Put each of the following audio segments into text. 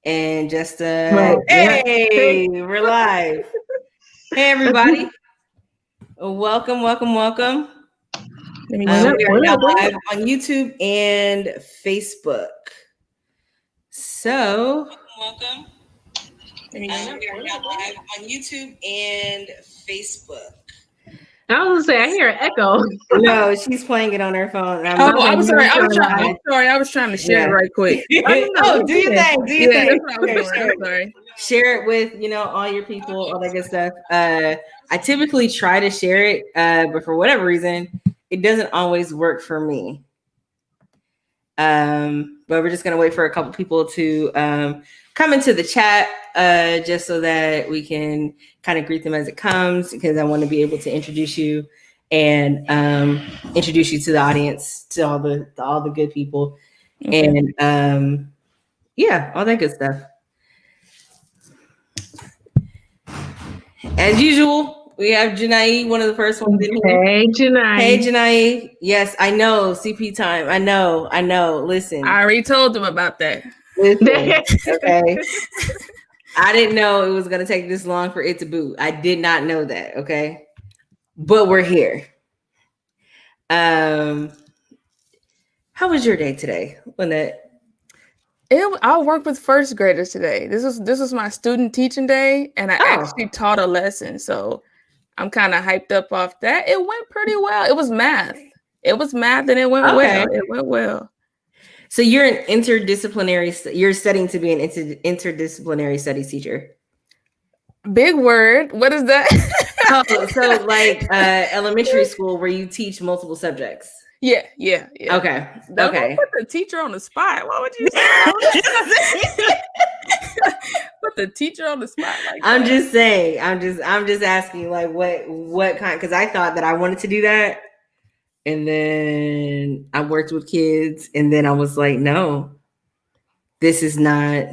And just Right. hey, we're live. Hey everybody. Welcome. We are now live on YouTube and Facebook. So welcome. We are now live on YouTube and Facebook. I was gonna say I hear an echo. No, she's playing it on her phone. I'm sorry. I was trying to share it right quick. Oh, do your thing. Do your thing. That's what I was doing. I'm sorry. Share it with all your people, all that good stuff. I typically try to share it, but for whatever reason, it doesn't always work for me. But we're just gonna wait for a couple people to come into the chat, just so that we can kind of greet them as it comes, because I want to be able to introduce you and introduce you to the audience, to all the good people, and all that good stuff. As usual, we have Janai, one of the first ones in here. Hey, Janai. Hey, Janai. Yes, I know. CP time. I know. Listen. I already told them about that. Listen, okay. I didn't know it was going to take this long for it to boot. I did not know that, okay? But we're here. How was your day today, Lynette? I worked with first graders today. This was my student teaching day, and I actually taught a lesson. So I'm kind of hyped up off that. It went pretty well. It was math. And it went well. It went well. So you're an interdisciplinary. You're studying to be an interdisciplinary studies teacher. Big word. What is that? So like elementary school where you teach multiple subjects. Yeah. Okay. Don't put the teacher on the spot. Why would you say that? Put the teacher on the spot like I'm just saying. I'm just asking, like, what kind? Because I thought that I wanted to do that, and then I worked with kids, and then I was like, no, this is not.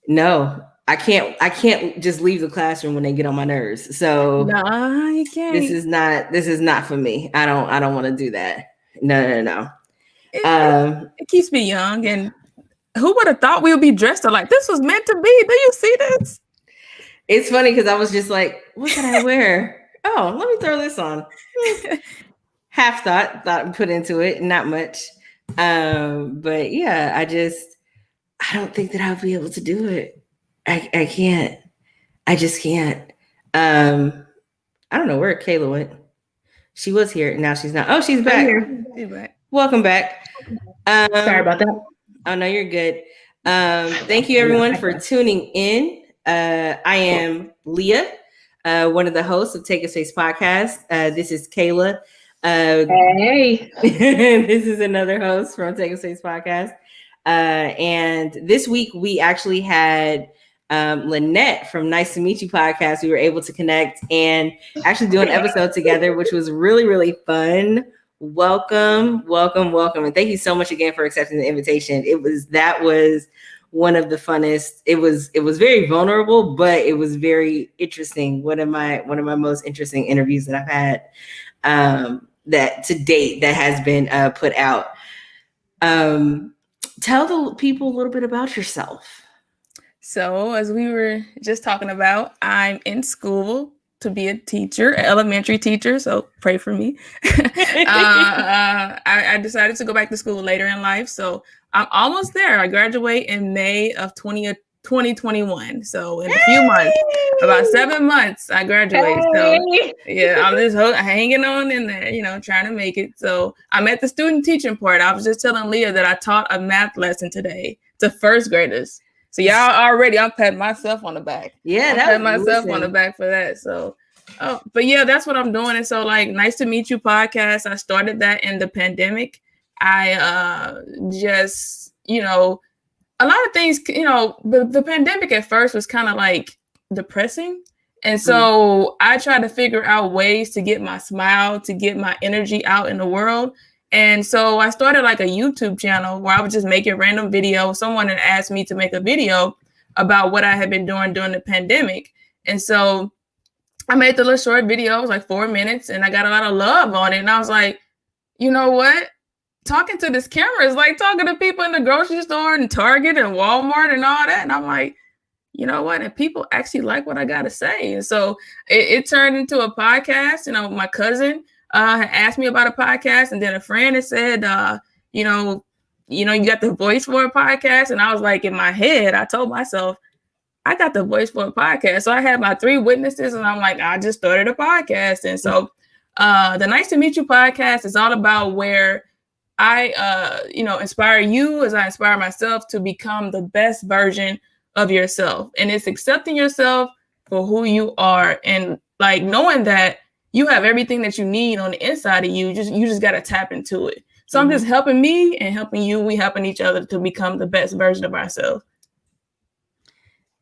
No, I can't just leave the classroom when they get on my nerves. So no, you can't. This is not for me. I don't want to do that. No. It keeps me young, and who would have thought we would be dressed alike? This was meant to be. Do you see this? It's funny because I was just like, what can I wear? Oh, let me throw this on. Half thought put into it, not much. But yeah, I don't think that I'll be able to do it. I can't. I just can't. I don't know where Kayla went. She was here. Now she's not. Oh, she's back. She's back. Welcome back. Sorry about that. Oh, no, you're good. Thank you, everyone, for tuning in. I am Leah, one of the hosts of Take a Space podcast. This is Kayla. Hey. This is another host from Take a Space podcast. And this week, we actually had Lynette from Nice to Meet You podcast. We were able to connect and actually do an episode together, which was really, really fun. Welcome. And thank you so much again for accepting the invitation. That was one of the funnest. It was very vulnerable, but it was very interesting. One of my most interesting interviews that I've had that to date that has been put out. Tell the people a little bit about yourself. So, as we were just talking about, I'm in school to be a teacher, an elementary teacher. So pray for me. I decided to go back to school later in life. So I'm almost there. I graduate in May of 2021. So in a few months, about 7 months, I graduate. So yeah, I'm just hanging on in there, trying to make it. So I'm at the student teaching part. I was just telling Leah that I taught a math lesson today to first graders. So y'all already, I'm patting myself on the back. Yeah, I'm patting myself on the back for that. So, but yeah, that's what I'm doing. And so, like, Nice to Meet You podcast, I started that in the pandemic. I just, a lot of things, the pandemic at first was kind of like depressing. And so I tried to figure out ways to get my smile, to get my energy out in the world. And so I started like a YouTube channel where I was just making random videos. Someone had asked me to make a video about what I had been doing during the pandemic. And so I made the little short video. It was like 4 minutes and I got a lot of love on it. And I was like, you know what? talking to this camera is like talking to people in the grocery store and Target and Walmart and all that. And I'm like, you know what? And people actually like what I got to say. And so it turned into a podcast. You know, my cousin had asked me about a podcast, and then a friend had said, you got the voice for a podcast. And I was like, in my head, I told myself, I got the voice for a podcast. So I had my 3 witnesses, and I'm like, I just started a podcast. And so the Nice to Meet You podcast is all about where I, inspire you as I inspire myself to become the best version of yourself. And it's accepting yourself for who you are, and like knowing that you have everything that you need on the inside of you. You just got to tap into it. So I'm just helping me and helping you. We helping each other to become the best version of ourselves.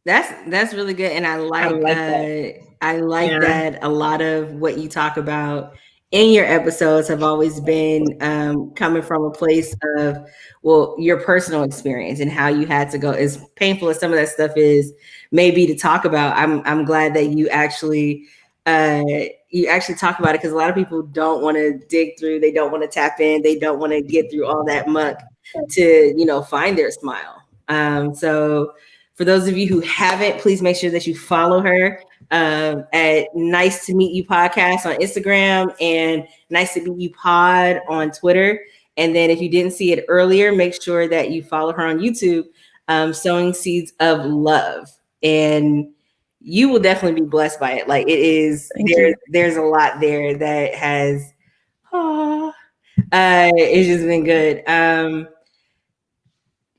That's really good. And I like that a lot of what you talk about in your episodes have always been coming from a place of, well, your personal experience and how you had to go. As painful as some of that stuff is, maybe to talk about, I'm glad that you actually talk about it, because a lot of people don't want to dig through, they don't want to tap in, they don't want to get through all that muck to find their smile. So for those of you who haven't, please make sure that you follow her at Nice to Meet You Podcast on Instagram and Nice to Meet You Pod on Twitter. And then if you didn't see it earlier, make sure that you follow her on YouTube, Sowing Seeds of Love. And you will definitely be blessed by it. Like, it is, there's a lot there that has, it's just been good.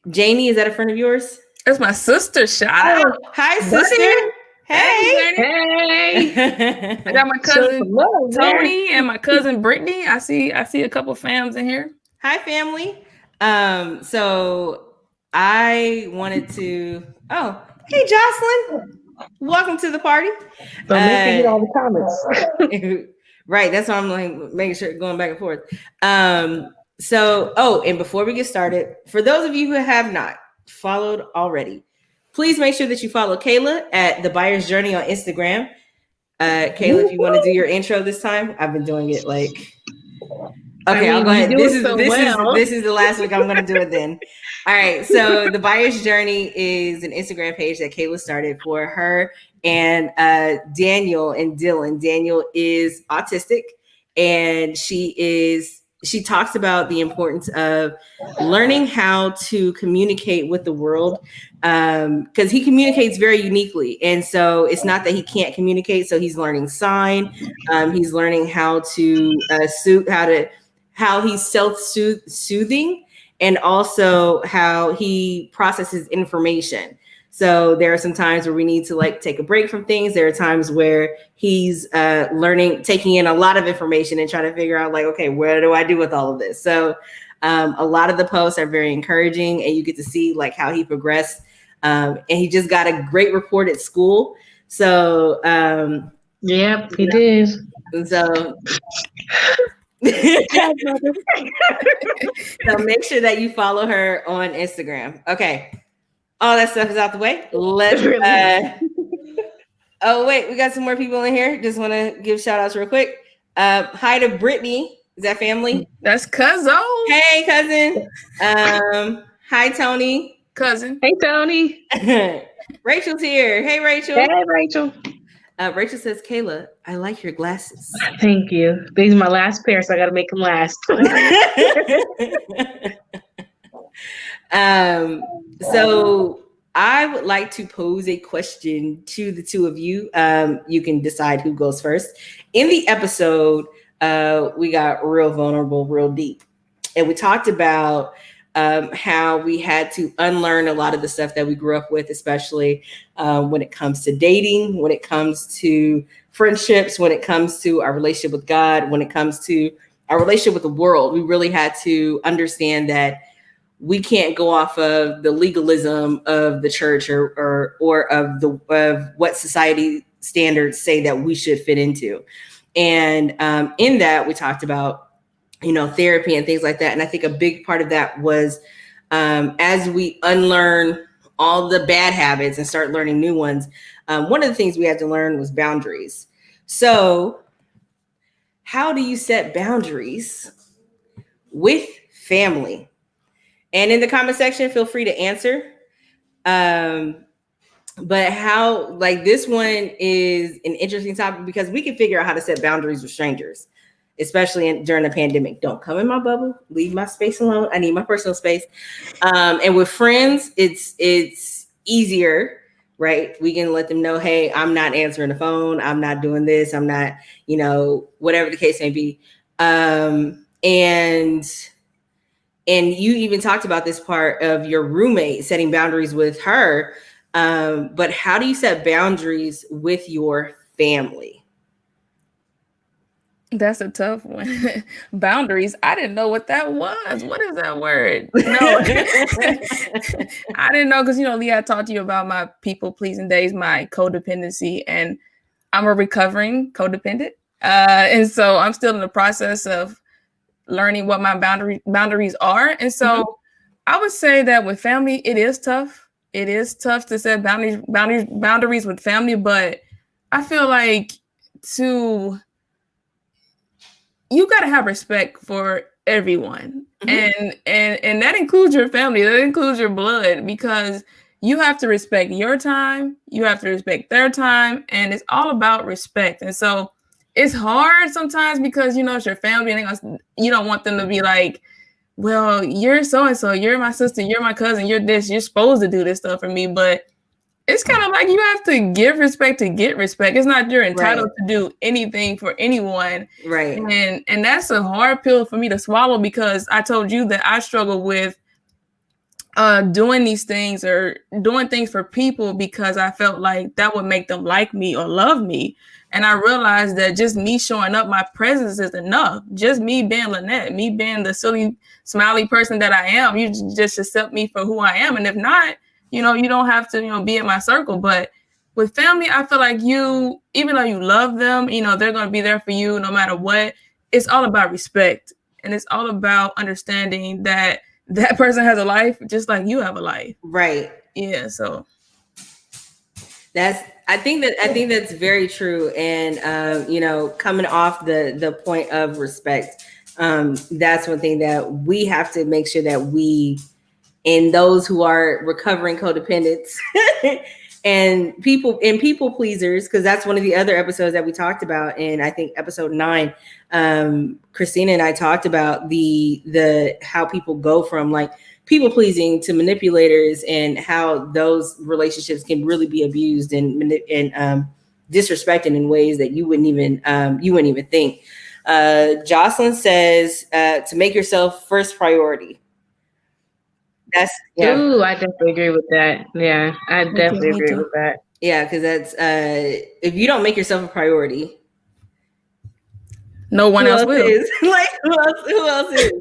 Janie, is that a friend of yours? That's my sister. Shout out. Hi, sister. Hey. I got my cousin Tony and my cousin Brittany. I see a couple fams in here. Hi, family. So I wanted to. Oh, hey, Jocelyn. Welcome to the party. So making all the comments. Right. That's why I'm like making sure going back and forth. And before we get started, for those of you who have not followed already, please make sure that you follow Kayla at The Buyer's Journey on Instagram. Kayla, if you want to do your intro this time, I've been doing it like. Okay, I'll go ahead. This is the last week I'm going to do it then. All right. So The Buyer's Journey is an Instagram page that Kayla started for her and Daniel and Dylan. Daniel is autistic, and she talks about the importance of learning how to communicate with the world, because he communicates very uniquely. And so it's not that he can't communicate. So he's learning sign. He's learning how to how he's self-soothing, and also how he processes information. So there are some times where we need to like take a break from things. There are times where he's taking in a lot of information and trying to figure out like, okay, what do I do with all of this? So a lot of the posts are very encouraging, and you get to see like how he progressed. And he just got a great report at school. So yep, he did. So so make sure that you follow her on Instagram. Okay. All that stuff is out the way. Let's oh wait, we got some more people in here. Just want to give shout outs real quick. Hi to Brittany. Is that family? That's cousin. Hey, cousin. Hi, Tony. Cousin. Hey, Tony. Rachel's here. Hey, Rachel. Hey, Rachel. Rachel says, Kayla, I like your glasses. Thank you. These are my last pair, so I got to make them last. So I would like to pose a question to the two of you. You can decide who goes first. In the episode, we got real vulnerable, real deep. And we talked about how we had to unlearn a lot of the stuff that we grew up with, especially when it comes to dating, when it comes to friendships, when it comes to our relationship with God, when it comes to our relationship with the world. We really had to understand that we can't go off of the legalism of the church or of what society standards say that we should fit into. And in that, we talked about therapy and things like that. And I think a big part of that was as we unlearn all the bad habits and start learning new ones, one of the things we had to learn was boundaries. So how do you set boundaries with family? And in the comment section, feel free to answer. But how, like, this one is an interesting topic because we can figure out how to set boundaries with strangers, especially during the pandemic. Don't come in my bubble. Leave my space alone. I need my personal space. And with friends, it's easier, right? We can let them know, hey, I'm not answering the phone. I'm not doing this. I'm not, whatever the case may be. And you even talked about this part of your roommate setting boundaries with her. But how do you set boundaries with your family? That's a tough one. Boundaries. I didn't know what that was. What is that word? No, I didn't know because, Leah, I talked to you about my people pleasing days, my codependency, and I'm a recovering codependent. And so I'm still in the process of learning what my boundaries are. And so I would say that with family, it is tough. It is tough to set boundaries with family, but I feel like you got to have respect for everyone. And that includes your family. That includes your blood, because you have to respect your time. You have to respect their time. And it's all about respect. And so it's hard sometimes because, it's your family and you don't want them to be like, well, you're so-and-so, you're my sister, you're my cousin, you're this, you're supposed to do this stuff for me. But it's kind of like you have to give respect to get respect. It's not you're entitled to do anything for anyone. Right. And that's a hard pill for me to swallow, because I told you that I struggle with doing these things or doing things for people because I felt like that would make them like me or love me. And I realized that just me showing up, my presence is enough. Just me being Lynette, me being the silly, smiley person that I am, you just accept me for who I am. And if not, you don't have to, be in my circle. But with family, I feel like even though you love them, they're going to be there for you no matter what. It's all about respect. And it's all about understanding that that person has a life just like you have a life. Right. Yeah. So I think that's very true. And, coming off the point of respect, that's one thing that we have to make sure that we, and those who are recovering codependents and people pleasers, because that's one of the other episodes that we talked about. And I think episode 9, Christina and I talked about the how people go from like people pleasing to manipulators, and how those relationships can really be abused and disrespected in ways that you wouldn't even think. Jocelyn says to make yourself first priority. Ooh, I definitely agree with that. Yeah, I definitely agree with that. Yeah, because that's if you don't make yourself a priority, no one else will. Is. Like who else is?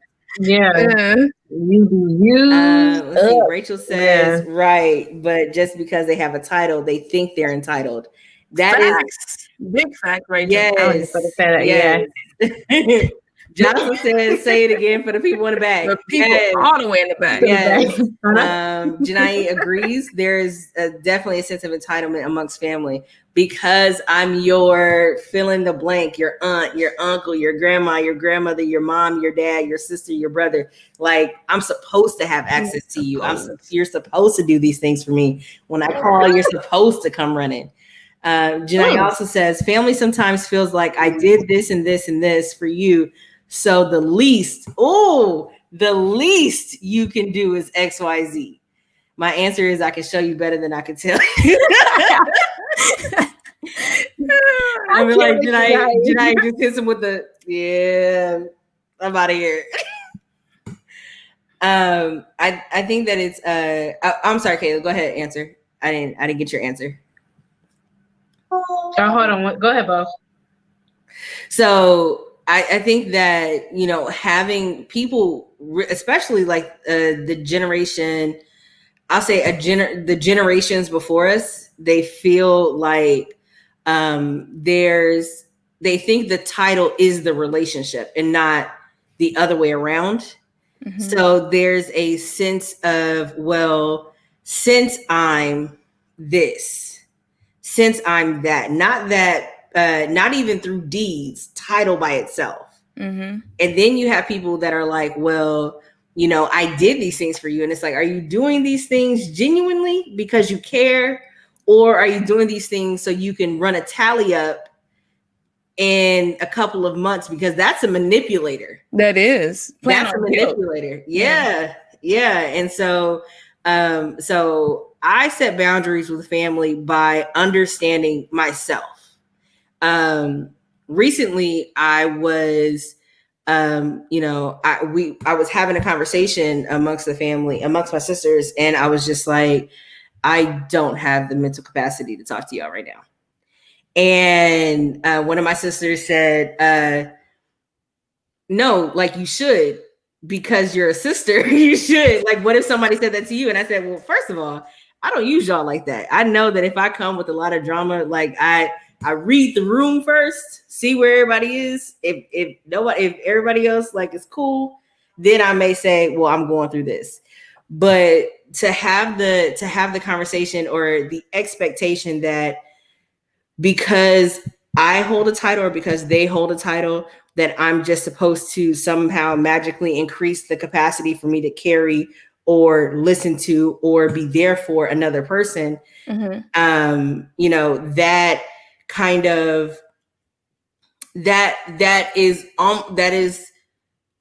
Yeah. You do you. Let's see. Rachel says, right, but just because they have a title, they think they're entitled. That Facts. Is big fact, Rachel. Yes. Jocelyn says, say it again for the people in the back. The people all the way in the back. Yes. Janai agrees. There's definitely a sense of entitlement amongst family, because I'm your fill in the blank, your aunt, your uncle, your grandma, your grandmother, your mom, your dad, your sister, your brother. Like, I'm supposed to have access to you. You're supposed to do these things for me. When I call, you're supposed to come running. Janai also says, family sometimes feels like I did this and this and this for you. So the least you can do is XYZ. My answer is I can show you better than I can tell you. I mean, like, did I just hit him with I'm out of here. I think that it's I'm sorry, Kayla, go ahead, answer. I didn't get your answer. Oh, hold on. Go ahead, Bo. So I think that, having people, especially like the generation, I'll say the generations before us, they feel like they think the title is the relationship and not the other way around. Mm-hmm. So there's a sense of, well, since I'm this, since I'm that, not even through deeds, title by itself. Mm-hmm. And then you have people that are like, well, I did these things for you. And it's like, are you doing these things genuinely because you care? Or are you doing these things so you can run a tally up in a couple of months? Because that's a manipulator. That's a manipulator. Yeah. And so I set boundaries with family by understanding myself. Recently I was I was having a conversation amongst the family, amongst my sisters, and I was just like, I don't have the mental capacity to talk to y'all right now. And one of my sisters said, no, like you should, because you're a sister. You should. Like, what if somebody said that to you? And I said, well, first of all, I don't use y'all like that. I know that if I come with a lot of drama, like I read the room first, see where everybody is. If everybody else like is cool, then I may say, well, I'm going through this. But to have the conversation or the expectation that because I hold a title or because they hold a title, that I'm just supposed to somehow magically increase the capacity for me to carry or listen to or be there for another person. That kind of that is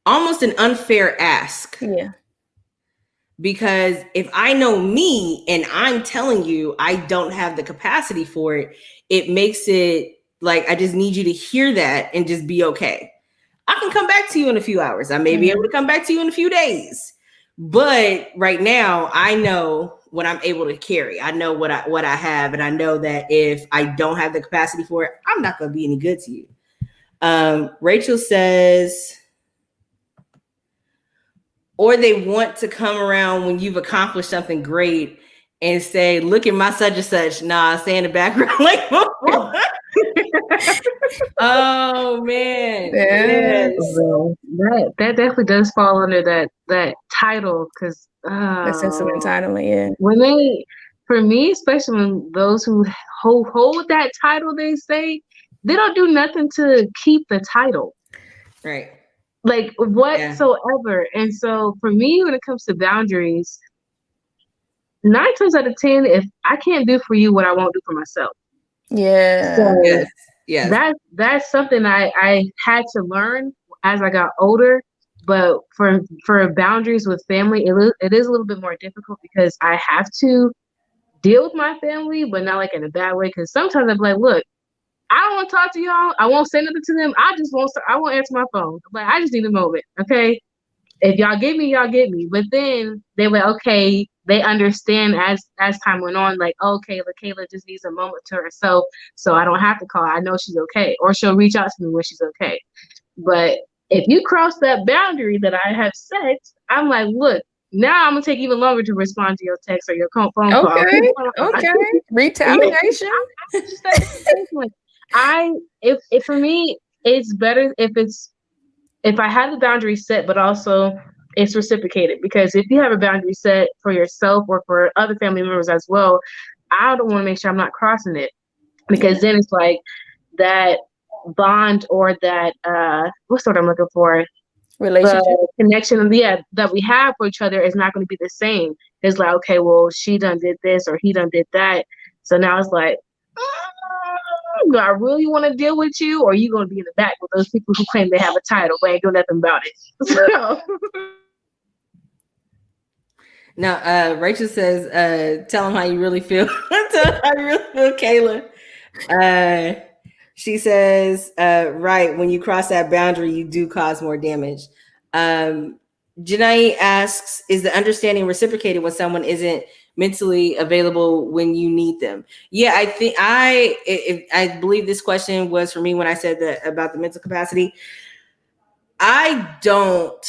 almost an unfair ask. Yeah. Because if I know me and I'm telling you I don't have the capacity for it, it makes it like I just need you to hear that and just be okay. I can come back to you in a few hours. I may be able to come back to you in a few days. But right now, I know what I'm able to carry. I know what I have. And I know that if I don't have the capacity for it, I'm not going to be any good to you. Rachel says, or they want to come around when you've accomplished something great and say, look at my such and such. Nah, stay in the background. Like, oh man. Yes. That definitely does fall under that title, because The sense of entitlement, yeah. For me, especially when those who hold that title, they say they don't do nothing to keep the title. Right. Like whatsoever. Yeah. And so for me, when it comes to boundaries, 9 times out of 10, if I can't do for you what I won't do for myself. Yeah. So yes. That's something I had to learn as I got older. But for boundaries with family, it is a little bit more difficult because I have to deal with my family, but not like in a bad way. Because sometimes I'm like, look, I don't want to talk to y'all. I won't say nothing to them. I won't answer my phone. Like, I just need a moment. Okay. If y'all get me, y'all get me. But then they were okay. They understand as time went on, like, okay, Kayla just needs a moment to herself. So I don't have to call. I know she's okay. Or she'll reach out to me when she's okay. But if you cross that boundary that I have set, I'm like, look, now I'm gonna take even longer to respond to your text or your phone call. Okay. Retaliation. If for me, it's better if I have the boundary set, but also it's reciprocated. Because if you have a boundary set for yourself or for other family members as well, I don't want to make sure I'm not crossing it, because then it's like that bond or that what's the word I'm looking for? Relationship, connection, that we have for each other is not going to be the same. It's like, okay, well, she done did this or he done did that, so now it's like, do I really want to deal with you, or are you going to be in the back with those people who claim they have a title but ain't doing nothing about it? So. Now, Rachel says, tell them how you really feel. Tell them how you really feel, Kayla. She says, right, when you cross that boundary, you do cause more damage. Janae asks, is the understanding reciprocated when someone isn't mentally available when you need them? Yeah, I think I believe this question was for me when I said that about the mental capacity. I don't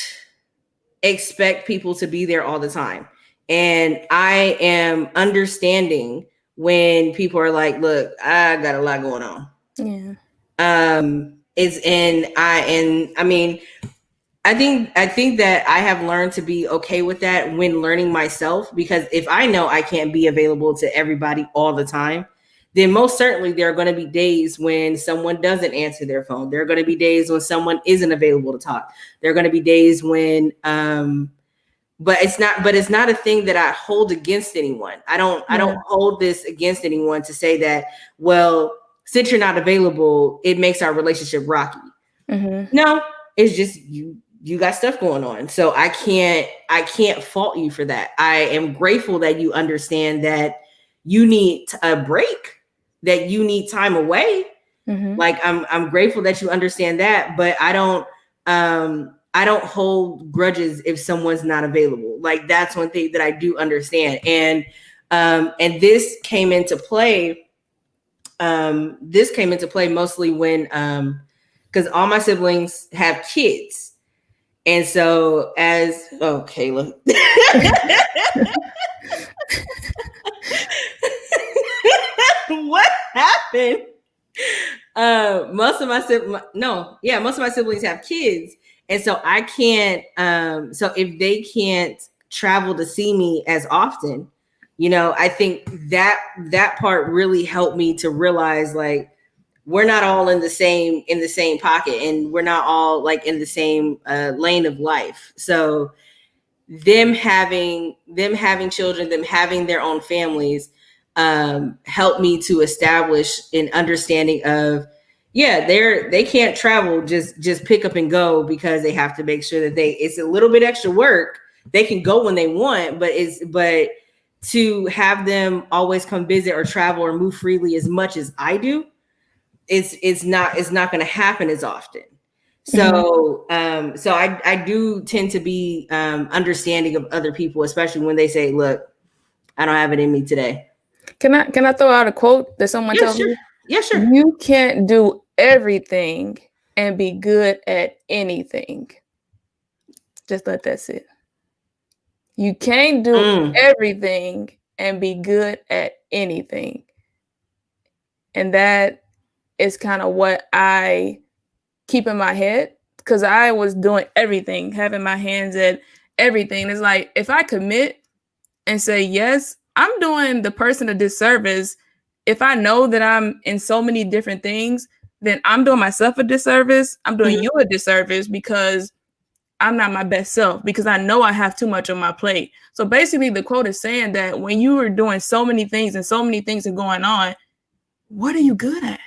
expect people to be there all the time. And I am understanding when people are like, look, I got a lot going on. Yeah. I think that I have learned to be okay with that when learning myself, because if I know I can't be available to everybody all the time, then most certainly there are going to be days when someone doesn't answer their phone. There are going to be days when someone isn't available to talk. There are going to be days when but it's not a thing that I hold against anyone. I don't hold this against anyone to say that, well, since you're not available, it makes our relationship rocky. Mm-hmm. No, it's just you got stuff going on. So I can't fault you for that. I am grateful that you understand that you need a break, that you need time away. Mm-hmm. Like I'm grateful that you understand that, but I don't hold grudges if someone's not available. Like that's one thing that I do understand. And this came into play. This came into play mostly when because all my siblings have kids. And so Kayla. What happened? Most of my siblings have kids. And so I can't, so if they can't travel to see me as often, I think that part really helped me to realize, like, we're not all in the same pocket, and we're not all like in the same lane of life. So them having children, them having their own families, helped me to establish an understanding of, they can't travel, just pick up and go, because they have to make sure that it's a little bit extra work. They can go when they want, but to have them always come visit or travel or move freely as much as I do, it's not going to happen as often. So, so I do tend to be understanding of other people, especially when they say, "Look, I don't have it in me today." Can I throw out a quote that someone told me? Yeah, sure. You can't do everything and be good at anything. Just let that sit. You can't do everything and be good at anything. And that is kind of what I keep in my head, because I was doing everything, having my hands at everything. It's like, if I commit and say yes, I'm doing the person a disservice. If I know that I'm in so many different things, then I'm doing myself a disservice. I'm doing you a disservice, because I'm not my best self, because I know I have too much on my plate. So basically the quote is saying that when you are doing so many things and so many things are going on, what are you good at?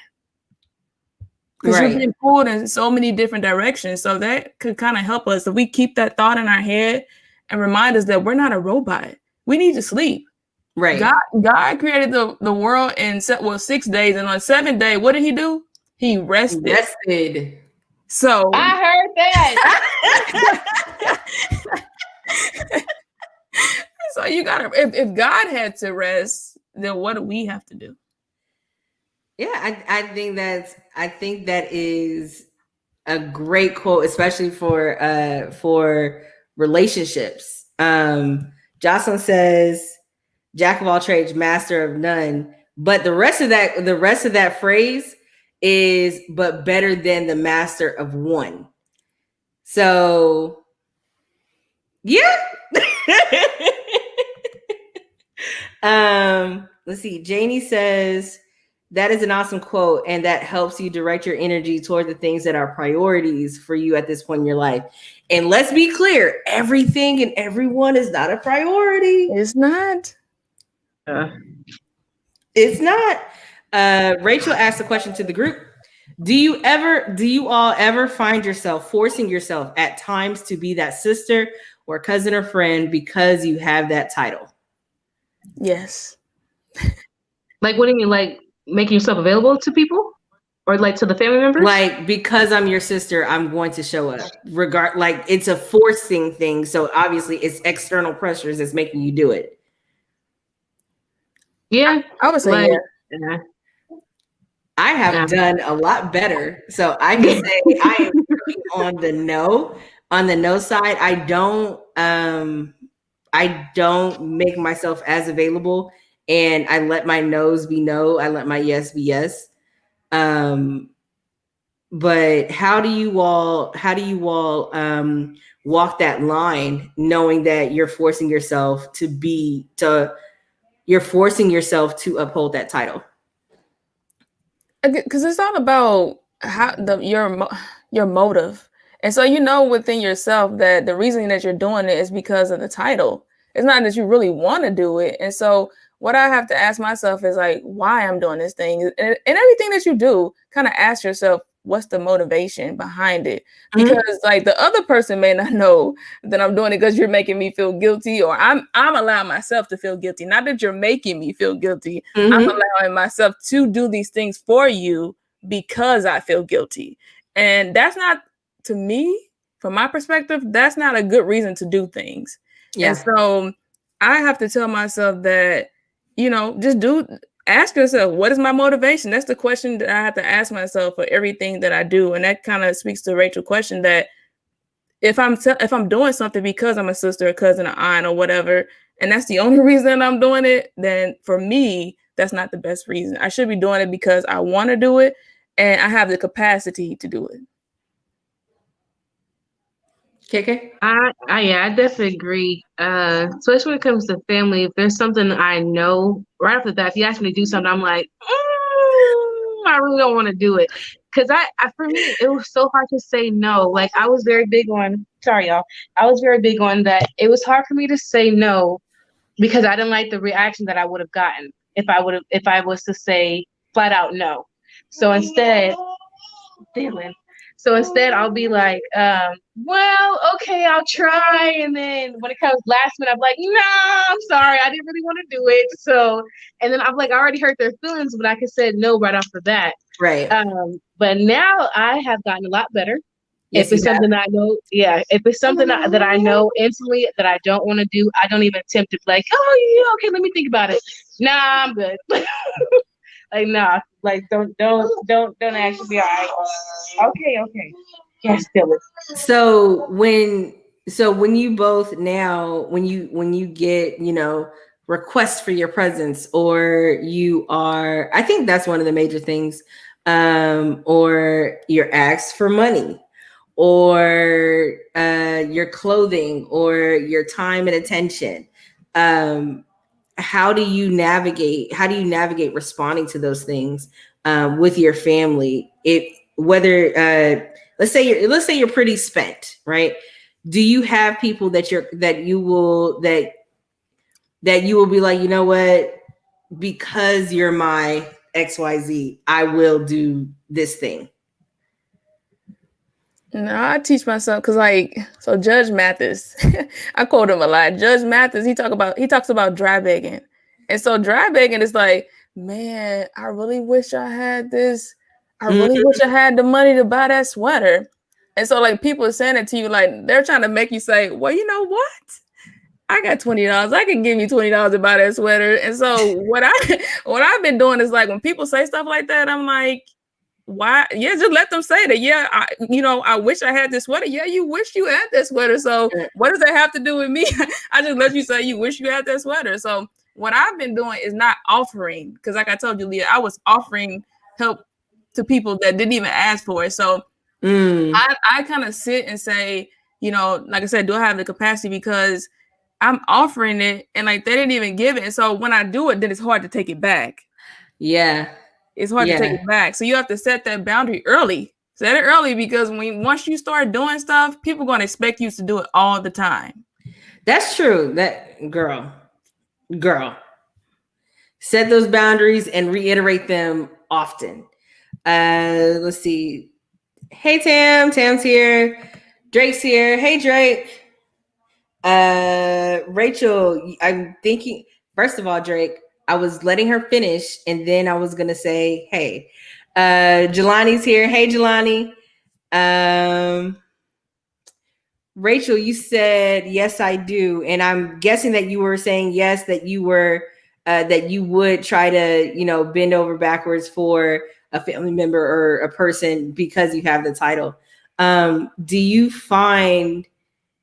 Because you're being pulled in so many different directions. So that could kind of help us if we keep that thought in our head and remind us that we're not a robot. We need to sleep. Right. God created the world in 6 days, and on the 7th day, what did he do? He rested. So I heard that. So you gotta, if God had to rest, then what do we have to do? Yeah, I think that is a great quote, especially for relationships. Jocelyn says, "Jack of all trades, master of none." But the rest of that phrase is, "but better than the master of one." So, yeah. Let's see. Janie says, "That is an awesome quote, and that helps you direct your energy toward the things that are priorities for you at this point in your life." And let's be clear, everything and everyone is not a priority. It's not. It's not. Rachel asked a question to the group. Do you all ever find yourself forcing yourself at times to be that sister or cousin or friend because you have that title? Yes. Like, what do you mean? Like making yourself available to people, or like to the family members? Like, because I'm your sister, I'm going to show up. Like, it's a forcing thing. So obviously it's external pressures that's making you do it. Yeah, I would say yeah. I have done a lot better. So I can say I am working on the no side. I don't make myself as available, and I let my no's be no. I let my yes be yes. But how do you all walk that line, knowing that you're forcing yourself to uphold that title? Because it's all about how your motive. And so you know within yourself that the reason that you're doing it is because of the title. It's not that you really want to do it. And so what I have to ask myself is like, why I'm doing this thing. And everything that you do, kind of ask yourself, what's the motivation behind it? Because like the other person may not know that I'm doing it because you're making me feel guilty, or I'm allowing myself to feel guilty. Not that you're making me feel guilty. I'm allowing myself to do these things for you because I feel guilty. And that's not, to me, from my perspective, that's not a good reason to do things. Yeah. And so I have to tell myself that, just ask yourself, what is my motivation? That's the question that I have to ask myself for everything that I do. And that kind of speaks to Rachel's question that if I'm doing something because I'm a sister, a cousin, an aunt, or whatever, and that's the only reason I'm doing it, then for me, that's not the best reason. I should be doing it because I want to do it and I have the capacity to do it. KK? I definitely agree. Especially when it comes to family, if there's something I know right off the bat, if you ask me to do something, I'm like, I really don't want to do it. Cause for me, it was so hard to say no. Like I was very big on, sorry y'all, I was very big on that. It was hard for me to say no because I didn't like the reaction that I would have gotten if I was to say flat out no. So instead, Dylan. So instead, I'll be like, well, okay, I'll try. And then when it comes last minute, I'm like, nah, I'm sorry. I didn't really want to do it. So, and then I'm like, I already hurt their feelings, but I could say no right off the bat. Right. But now I have gotten a lot better. Yes, if it's something that I know, if it's something that I know instantly that I don't want to do, I don't even attempt it. Like, oh, yeah, okay, let me think about it. Nah, I'm good. Like, nah, like don't actually be all right. Okay. Yes, do it. So when you both now, when you get, requests for your presence, or you are, I think that's one of the major things, or you're asked for money, or your clothing, or your time and attention. How do you navigate responding to those things with your family? Whether let's say you're pretty spent, right? Do you have people that you will be like, you know what, because you're my XYZ, I will do this thing? No, I teach myself because, so Judge Mathis, I quote him a lot. Judge Mathis, he talks about dry begging, and so dry begging is like, man, I really wish I had this. I really wish I had the money to buy that sweater. And so, like, people are saying it to you, like they're trying to make you say, well, you know what? I got $20. I can give you $20 to buy that sweater. And so what I've been doing is like when people say stuff like that, I'm like, why? Yeah, just let them say that. Yeah, I wish I had this sweater. Yeah, you wish you had that sweater. So what does that have to do with me? I just let you say you wish you had that sweater. So what I've been doing is not offering, because like I told you, Leah, I was offering help to people that didn't even ask for it. So I kind of sit and say, like I said, do I have the capacity? Because I'm offering it and like they didn't even give it. And so when I do it, then it's hard to take it back. Yeah. It's hard to take it back. So you have to set that boundary early. Set it early, because once you start doing stuff, people are going to expect you to do it all the time. That's true. That girl. Set those boundaries and reiterate them often. Let's see. Hey, Tam. Tam's here. Drake's here. Hey, Drake. Rachel, I'm thinking, first of all, Drake, I was letting her finish, and then I was gonna say, hey. Jelani's here. Hey, Jelani. Rachel, you said yes, I do, and I'm guessing that you were saying yes, that you would try to, bend over backwards for a family member or a person because you have the title. Do you find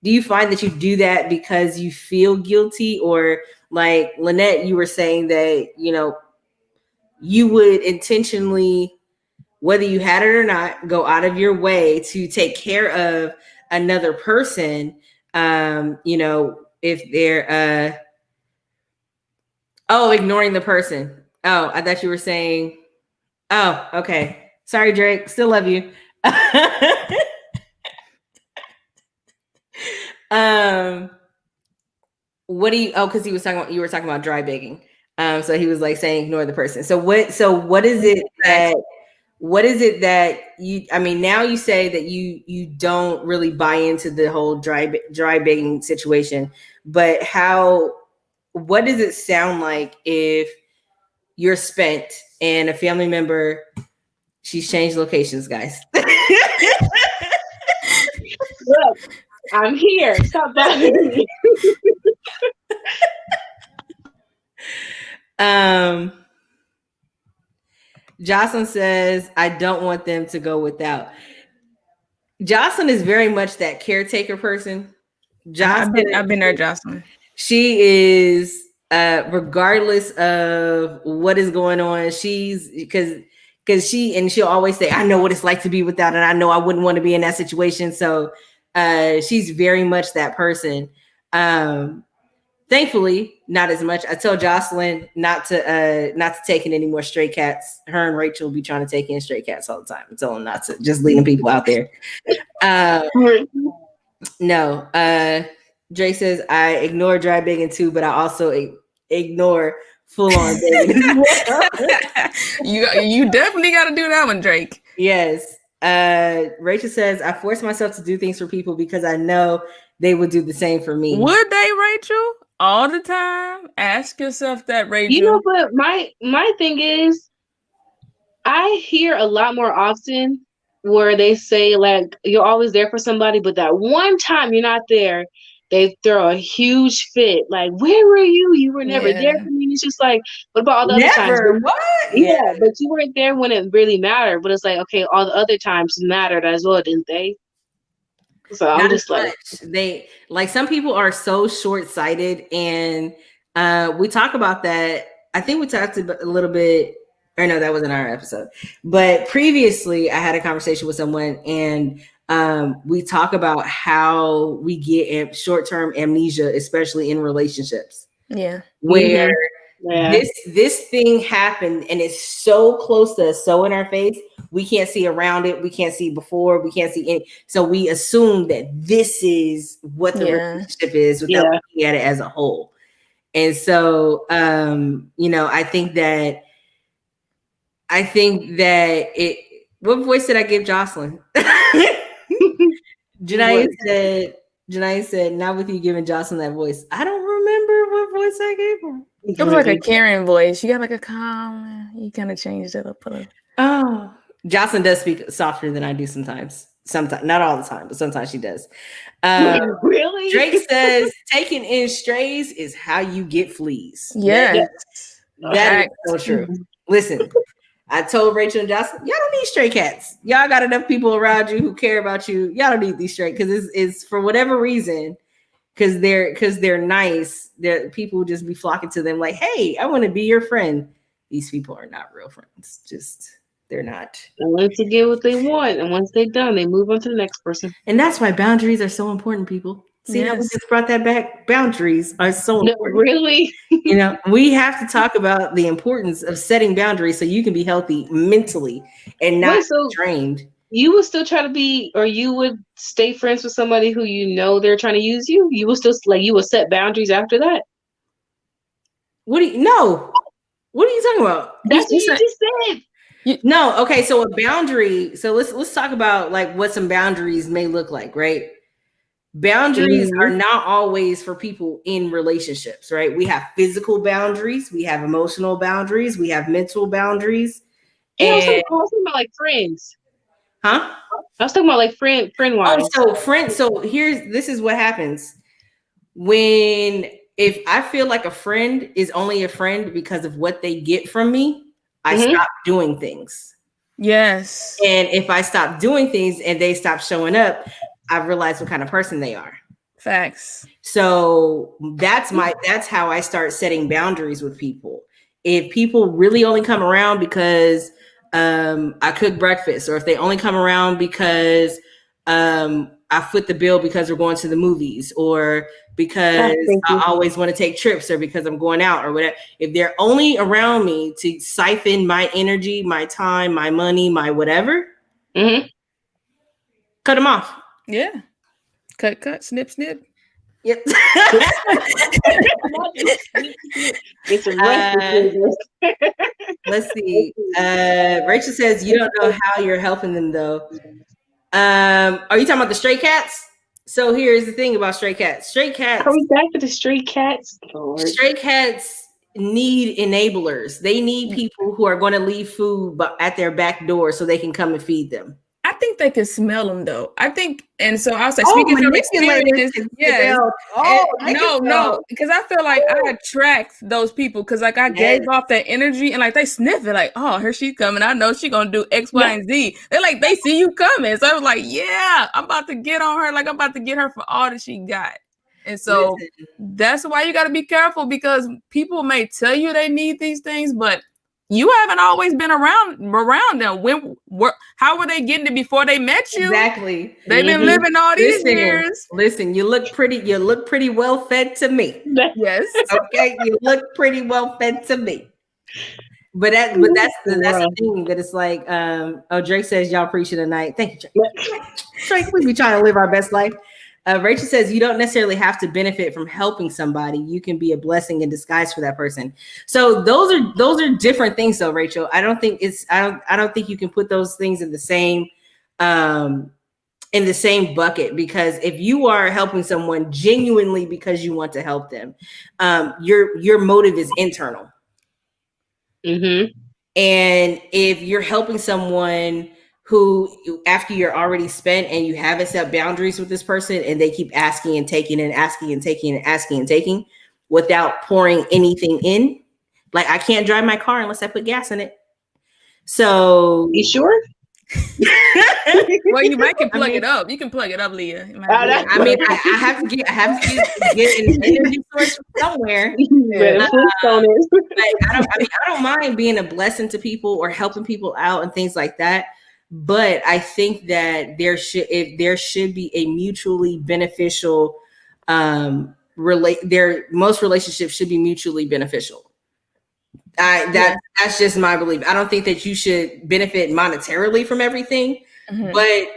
that you do that because you feel guilty, or like Lynette, you were saying that, you would intentionally, whether you had it or not, go out of your way to take care of another person, if they're, ignoring the person. Oh, I thought you were saying, oh, okay. Sorry, Drake. Still love you. What do you? Oh, because you were talking about dry begging. So he was like saying ignore the person. So what is it that? What is it that you? I mean, now you say that you don't really buy into the whole dry begging situation, but how? What does it sound like if you're spent and a family member? She's changed locations, guys. Look, I'm here. Stop bothering me. Jocelyn says, I don't want them to go without. Jocelyn is very much that caretaker person. Jocelyn, I've been there, Jocelyn. She is, regardless of what is going on, she's because she'll always say, I know what it's like to be without it. I know I wouldn't want to be in that situation. So she's very much that person. Thankfully, not as much. I tell Jocelyn not to take in any more stray cats. Her and Rachel will be trying to take in stray cats all the time. I tell them not to, just leading people out there. No. Dre says, I ignore dry begging too, but I also ignore full on begging. You definitely got to do that one, Drake. Yes. Rachel says, I force myself to do things for people because I know they would do the same for me. Would they, Rachel? All the time? Ask yourself that, Rachel. You know, but my thing is, I hear a lot more often where they say, like, you're always there for somebody, but that one time you're not there, they throw a huge fit. Like, where were you? You were never there for me. And it's just like, what about all the other times? What? Yeah, but you weren't there when it really mattered. But it's like, okay, all the other times mattered as well, didn't they? So I'm just like, they like, some people are so short-sighted, and we talk about that. I think we talked a little bit, or no, that wasn't our episode. But previously, I had a conversation with someone, and we talk about how we get short-term amnesia, especially in relationships. Yeah, where this thing happened, and it's so close to us, so in our face. We can't see around it. We can't see before. We can't see any. So we assume that this is what the relationship is without looking at it as a whole. And so, I think that it. What voice did I give Jocelyn? Janai said, not with you giving Jocelyn that voice. I don't remember what voice I gave her. It was like a Karen voice. You got like a calm. You kind of changed it up a little. Oh. Jocelyn does speak softer than I do sometimes. Sometimes, not all the time, but sometimes she does. Really? Drake says, taking in strays is how you get fleas. Yes. That is so true. Listen, I told Rachel and Jocelyn, y'all don't need stray cats. Y'all got enough people around you who care about you. Y'all don't need these stray, because it's for whatever reason, because they're nice. People just be flocking to them like, hey, I want to be your friend. These people are not real friends. They're not. They want to get what they want, and once they're done, they move on to the next person. And that's why boundaries are so important, people. See how we just brought that back? Boundaries are so important. Really? We have to talk about the importance of setting boundaries so you can be healthy mentally and not drained. You would still try to be, or you would stay friends with somebody who they're trying to use you? You would still, you would set boundaries after that? What are you talking about? That's what you just said. No, okay. So a boundary. So let's talk about like what some boundaries may look like, right? Boundaries are not always for people in relationships, right? We have physical boundaries, we have emotional boundaries, we have mental boundaries. And I was talking about like friends. Huh? I was talking about like friend wise. So this is what happens if I feel like a friend is only a friend because of what they get from me, I stop doing things. Yes. And if I stop doing things and they stop showing up, I realize what kind of person they are. Facts. So that's how I start setting boundaries with people. If people really only come around because I cook breakfast, or if they only come around because I foot the bill because we're going to the movies, or because I always want to take trips, or because I'm going out, or whatever. If they're only around me to siphon my energy, my time, my money, my whatever, cut them off. Yeah. Cut, snip, snip. Yep. It's a let's see. Rachel says you don't know how you're helping them though. Are you talking about the stray cats? So here's the thing about stray cats. Stray cats. Are we back with the stray cats? Lord. Stray cats need enablers. They need people who are going to leave food at their back door so they can come and feed them. I think they can smell them though. I think, and so I was like, speaking from experience, yes. No, because I feel like I attract those people because like I gave off that energy and like they sniff it, like, oh, here she's coming. I know she's gonna do X, Y, and Z. They're like, they see you coming. So I was like, yeah, I'm about to get on her. Like I'm about to get her for all that she got. And so that's why you got to be careful because people may tell you they need these things, but you haven't always been around them. How were they getting it before they met you? Exactly. They've been living all these years. Listen, you look pretty well fed to me. Yes. Okay, you look pretty well fed to me. But that's the thing that it's like. Drake says y'all preaching tonight. Thank you, Drake. Drake, we be trying to live our best life. Rachel says you don't necessarily have to benefit from helping somebody. You can be a blessing in disguise for that person. So those are different things, though, Rachel. I don't think you can put those things in the same bucket, because if you are helping someone genuinely because you want to help them, your motive is internal. Mm-hmm. And if you're helping someone who, after you're already spent and you haven't set boundaries with this person and they keep asking and taking and asking and taking and asking and taking without pouring anything in, like I can't drive my car unless I put gas in it. So you sure? Well, you might can plug it up. You can plug it up, Leah. I have to get an energy source from somewhere. I don't mind being a blessing to people or helping people out and things like that. But I think that there should be a mutually beneficial most relationships should be mutually beneficial. That's just my belief. I don't think that you should benefit monetarily from everything. Mm-hmm. But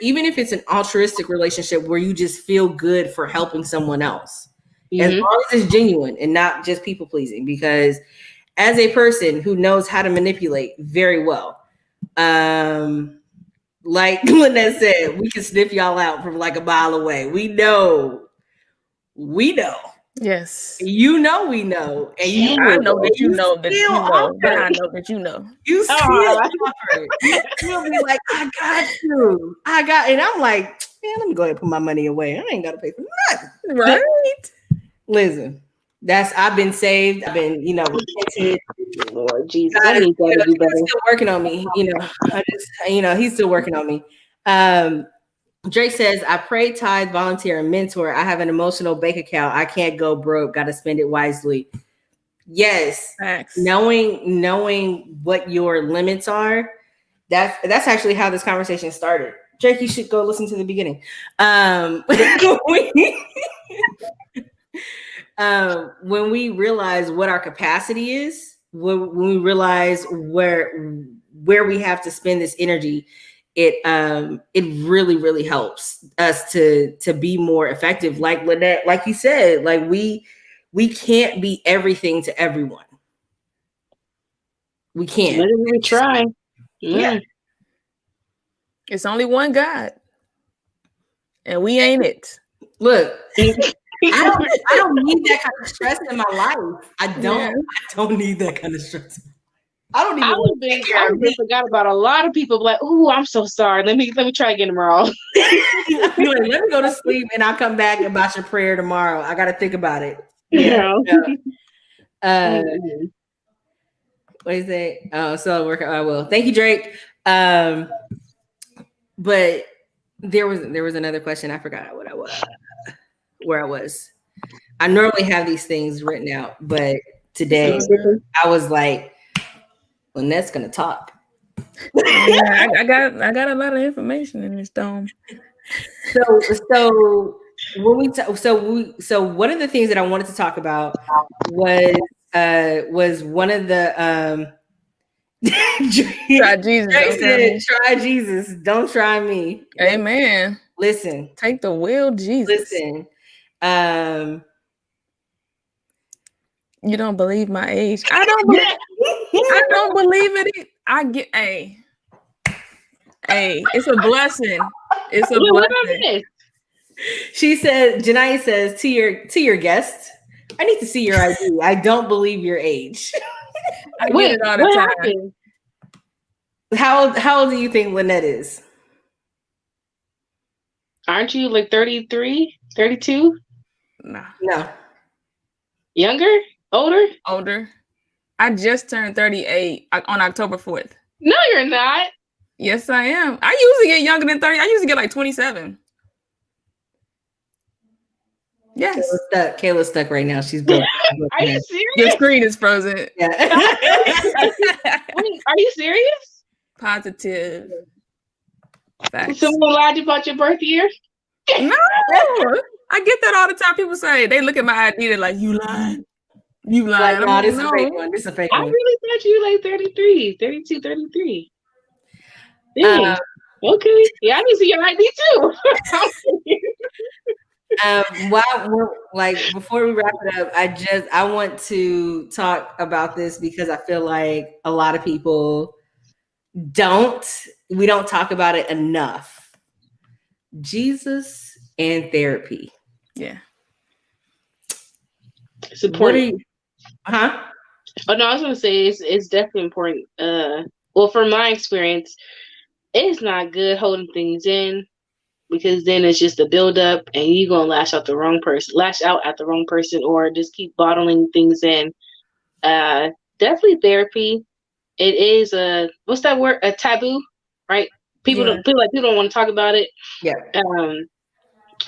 even if it's an altruistic relationship where you just feel good for helping someone else, mm-hmm. as long as it's genuine and not just people pleasing, because as a person who knows how to manipulate very well, like Lynette said, we can sniff y'all out from like a mile away. We know. Yes. We know. And I know that you know that you know. But I know that you know. You still offer. You still be like, I got you. And I'm like, man, let me go ahead and put my money away. I ain't gotta pay for nothing. Right. Listen, I've been saved. I've been, repented. Lord Jesus, I need that to do better. He's still working on me. He's still working on me. Drake says, I pray, tithe, volunteer, and mentor. I have an emotional bank account. I can't go broke. Got to spend it wisely. Yes. Thanks. Knowing what your limits are. That's actually how this conversation started. Drake, you should go listen to the beginning. When we realize what our capacity is, when we realize where we have to spend this energy, it really, really helps us to be more effective. Like Lynette, like you said, like we can't be everything to everyone. We can't. Let me try. Yeah. It's only one God, and we ain't it. Look, I don't need that kind of stress in my life. I don't need that kind of stress. I don't even. I forgot about a lot of people. Like, oh, I'm so sorry. Let me try again tomorrow. Let me go to sleep, and I'll come back about your prayer tomorrow. I got to think about it. What is it? Oh, so work. I will. Thank you, Drake. But there was another question. I forgot where I was. I normally have these things written out, but today I was like, Lynette's gonna talk. Yeah, I got a lot of information in this dome. So when so one of the things that I wanted to talk about was one of the try Jesus. Try Jesus. Don't try me. Amen. Listen. Take the wheel, Jesus. Listen. You don't believe my age. I don't believe it. I get it's a blessing. It's a blessing. She said, Janai says to your guest, I need to see your ID. I don't believe your age. I get it all the time. Happened? How old do you think Lynette is? Aren't you like 33, 32? No. Younger? Older? Older. I just turned 38 on October 4th. No, you're not. Yes, I am. I usually get younger than 30. I usually get like 27. Yes. Kayla's stuck right now. She's broke. Are you serious? Your screen is frozen. Yeah. Wait, are you serious? Positive. Facts. Someone lied about your birth year? No. I get that all the time. People say, they look at my ID, they're like, you lying. You lying. Like, no, this is a fake one. This is a fake one. I really thought you were like 33, 32, 33. Dang. Okay. Yeah, I need to see your ID too. Before we wrap it up, I want to talk about this because I feel like a lot of people we don't talk about it enough. Jesus and therapy. Yeah. It's important. Oh no, I was gonna say it's definitely important. Well, from my experience, it's not good holding things in, because then it's just a buildup and you're gonna lash out at the wrong person, or just keep bottling things in. Definitely therapy. It is what's that word? A taboo, right? People don't want to talk about it. Yeah.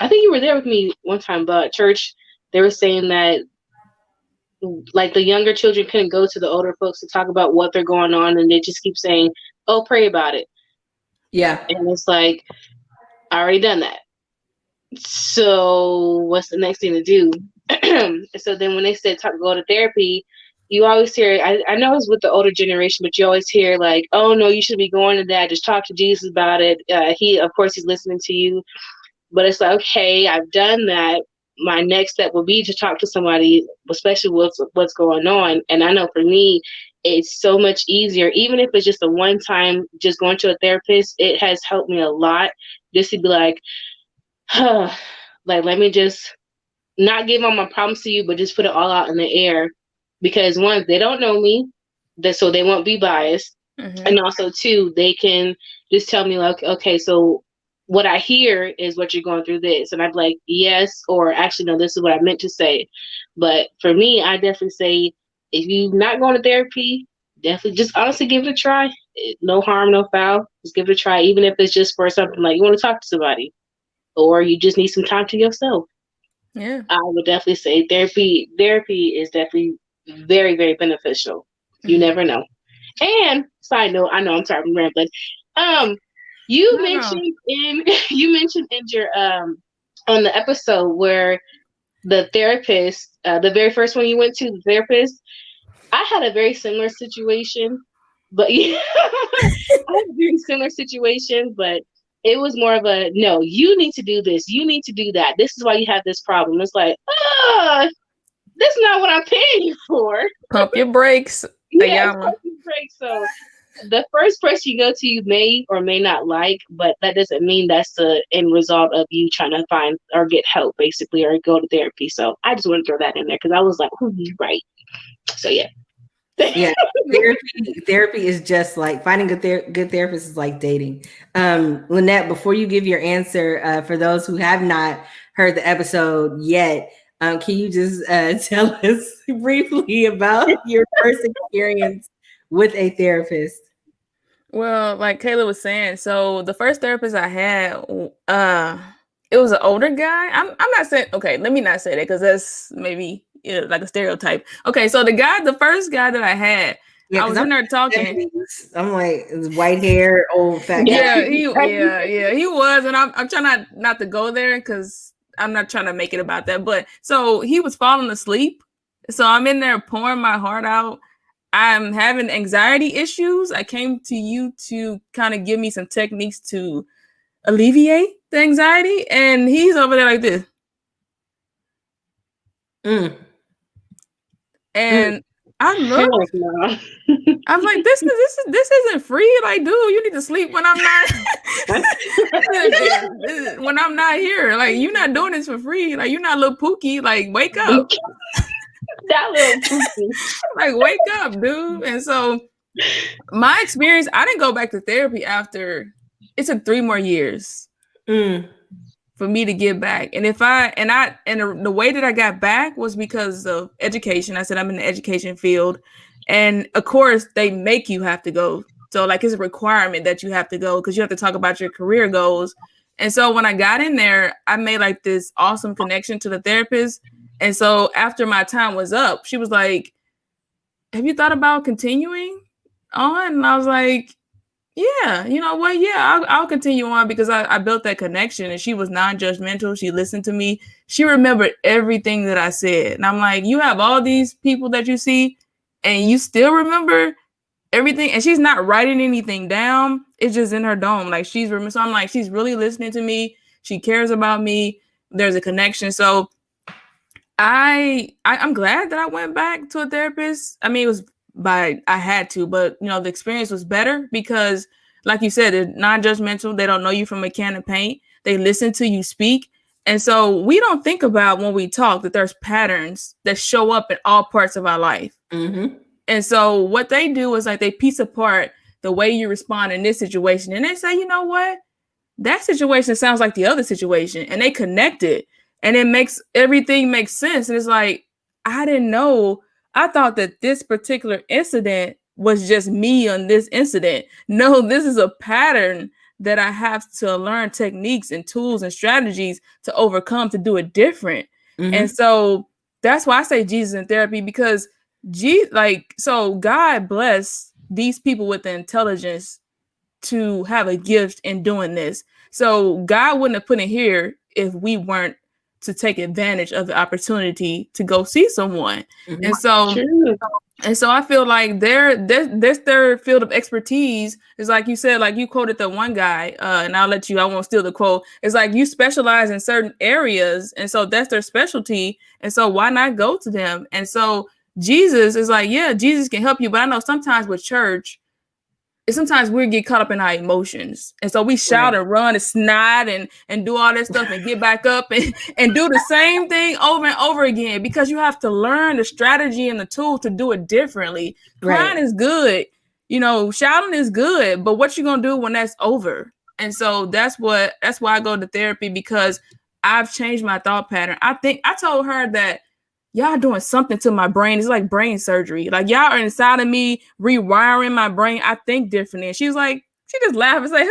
I think you were there with me one time about church. They were saying that like the younger children couldn't go to the older folks to talk about what they're going on, and they just keep saying, "Oh, pray about it." Yeah. And it's like, I already done that. So what's the next thing to do? So then when they said go to therapy, you always hear, I know it's with the older generation, but you always hear like, oh no, you should be going to that. Just talk to Jesus about it. Of course he's listening to you. But it's like, okay, I've done that. My next step will be to talk to somebody, especially what's going on. And I know for me, it's so much easier, even if it's just a one time, just going to a therapist. It has helped me a lot just to be like, like, let me just not give all my problems to you, but just put it all out in the air. Because one, they don't know me, so they won't be biased. Mm-hmm. And also two, they can just tell me like, okay, so what I hear is what you're going through this. And I'd be like, yes, or actually, no, this is what I meant to say. But for me, I definitely say, if you're not going to therapy, definitely just honestly give it a try. No harm, no foul. Just give it a try, even if it's just for something like you want to talk to somebody, or you just need some time to yourself. Yeah, I would definitely say therapy is definitely very, very beneficial. You never know. And side note, I know I'm sorry, I'm rambling. You mentioned in your on the episode where the therapist, the very first one you went to, the therapist, I had a very similar situation, but yeah, I had a very similar situation, but it was more of a, no, you need to do this, you need to do that. This is why you have this problem. It's like, that's not what I'm paying you for. Pump your brakes. Yeah, pump your brakes. So the first person you go to, you may or may not like, but that doesn't mean that's the end result of you trying to find or get help, basically, or go to therapy. So I just want to throw that in there because I was like, you're right. So yeah. Yeah, therapy is just like finding a good therapist is like dating. Lynette, before you give your answer, for those who have not heard the episode yet, can you just tell us briefly about your first experience with a therapist? Well, like Kayla was saying, so the first therapist I had, it was an older guy. I'm not saying, okay, let me not say that because that's maybe like a stereotype. Okay, so the first guy that I had, I was in there talking. 70s. I'm like white hair, old fat guy. Yeah, he was, and I'm trying not to go there because I'm not trying to make it about that. But so he was falling asleep, so I'm in there pouring my heart out. I'm having anxiety issues. I came to you to kind of give me some techniques to alleviate the anxiety, and he's over there like this. And I looked. Like, no. I'm like, this isn't free. Like, dude, you need to sleep when I'm not when I'm not here. Like, you're not doing this for free. Like, you're not little Pookie. Like, wake up. That little Pookie. Like, wake up, dude. And so my experience, I didn't go back to therapy after it took 3 more years for me to get back. And the way that I got back was because of education. I said I'm in the education field. And of course, they make you have to go. So like it's a requirement that you have to go because you have to talk about your career goals. And so when I got in there, I made like this awesome connection to the therapist. And so after my time was up, she was like, have you thought about continuing on? And I was like, yeah, you know what? Yeah, I'll continue on because I built that connection and she was non-judgmental. She listened to me. She remembered everything that I said. And I'm like, you have all these people that you see and you still remember everything. And she's not writing anything down. It's just in her dome. Like so I'm like, she's really listening to me. She cares about me. There's a connection. So I'm glad that I went back to a therapist. I mean, it was I had to, but you know, the experience was better because like you said, they're non-judgmental. They don't know you from a can of paint. They listen to you speak. And so we don't think about when we talk that there's patterns that show up in all parts of our life. Mm-hmm. And so what they do is like they piece apart the way you respond in this situation. And they say, you know what? That situation sounds like the other situation. And they connect it. And it makes everything make sense. And it's like, I didn't know. I thought that this particular incident was just me on this incident. No, this is a pattern that I have to learn techniques and tools and strategies to overcome to do it different. Mm-hmm. And so that's why I say Jesus in therapy, because so God bless these people with the intelligence to have a gift in doing this. So God wouldn't have put it here if we weren't to take advantage of the opportunity to go see someone. Mm-hmm. And so I feel like that's their field of expertise. Is like you said, like you quoted the one guy, and I won't steal the quote. It's like you specialize in certain areas. And so that's their specialty. And so why not go to them? And so Jesus is like, yeah, Jesus can help you. But I know sometimes with church, sometimes we get caught up in our emotions. And so we shout and run and snide and do all that stuff and get back up and do the same thing over and over again, because you have to learn the strategy and the tools to do it differently. Crying is good. You know, shouting is good. But what you going to do when that's over? And so that's why I go to therapy, because I've changed my thought pattern. I think I told her that y'all doing something to my brain. It's like brain surgery. Like y'all are inside of me, rewiring my brain. I think differently. And she just laughed and say,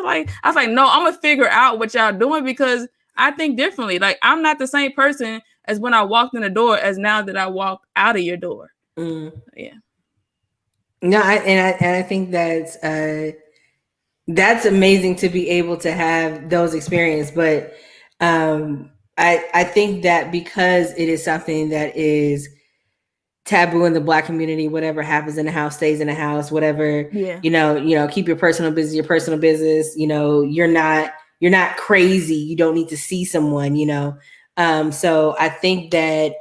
like, I was like, no, I'm gonna figure out what y'all doing because I think differently. Like I'm not the same person as when I walked in the door as now that I walk out of your door. Yeah. No, I think that's amazing to be able to have those experiences, but I think that because it is something that is taboo in the Black community, whatever happens in the house stays in the house, whatever, you know, keep your personal business, you know, you're not crazy. You don't need to see someone, you know? So I think that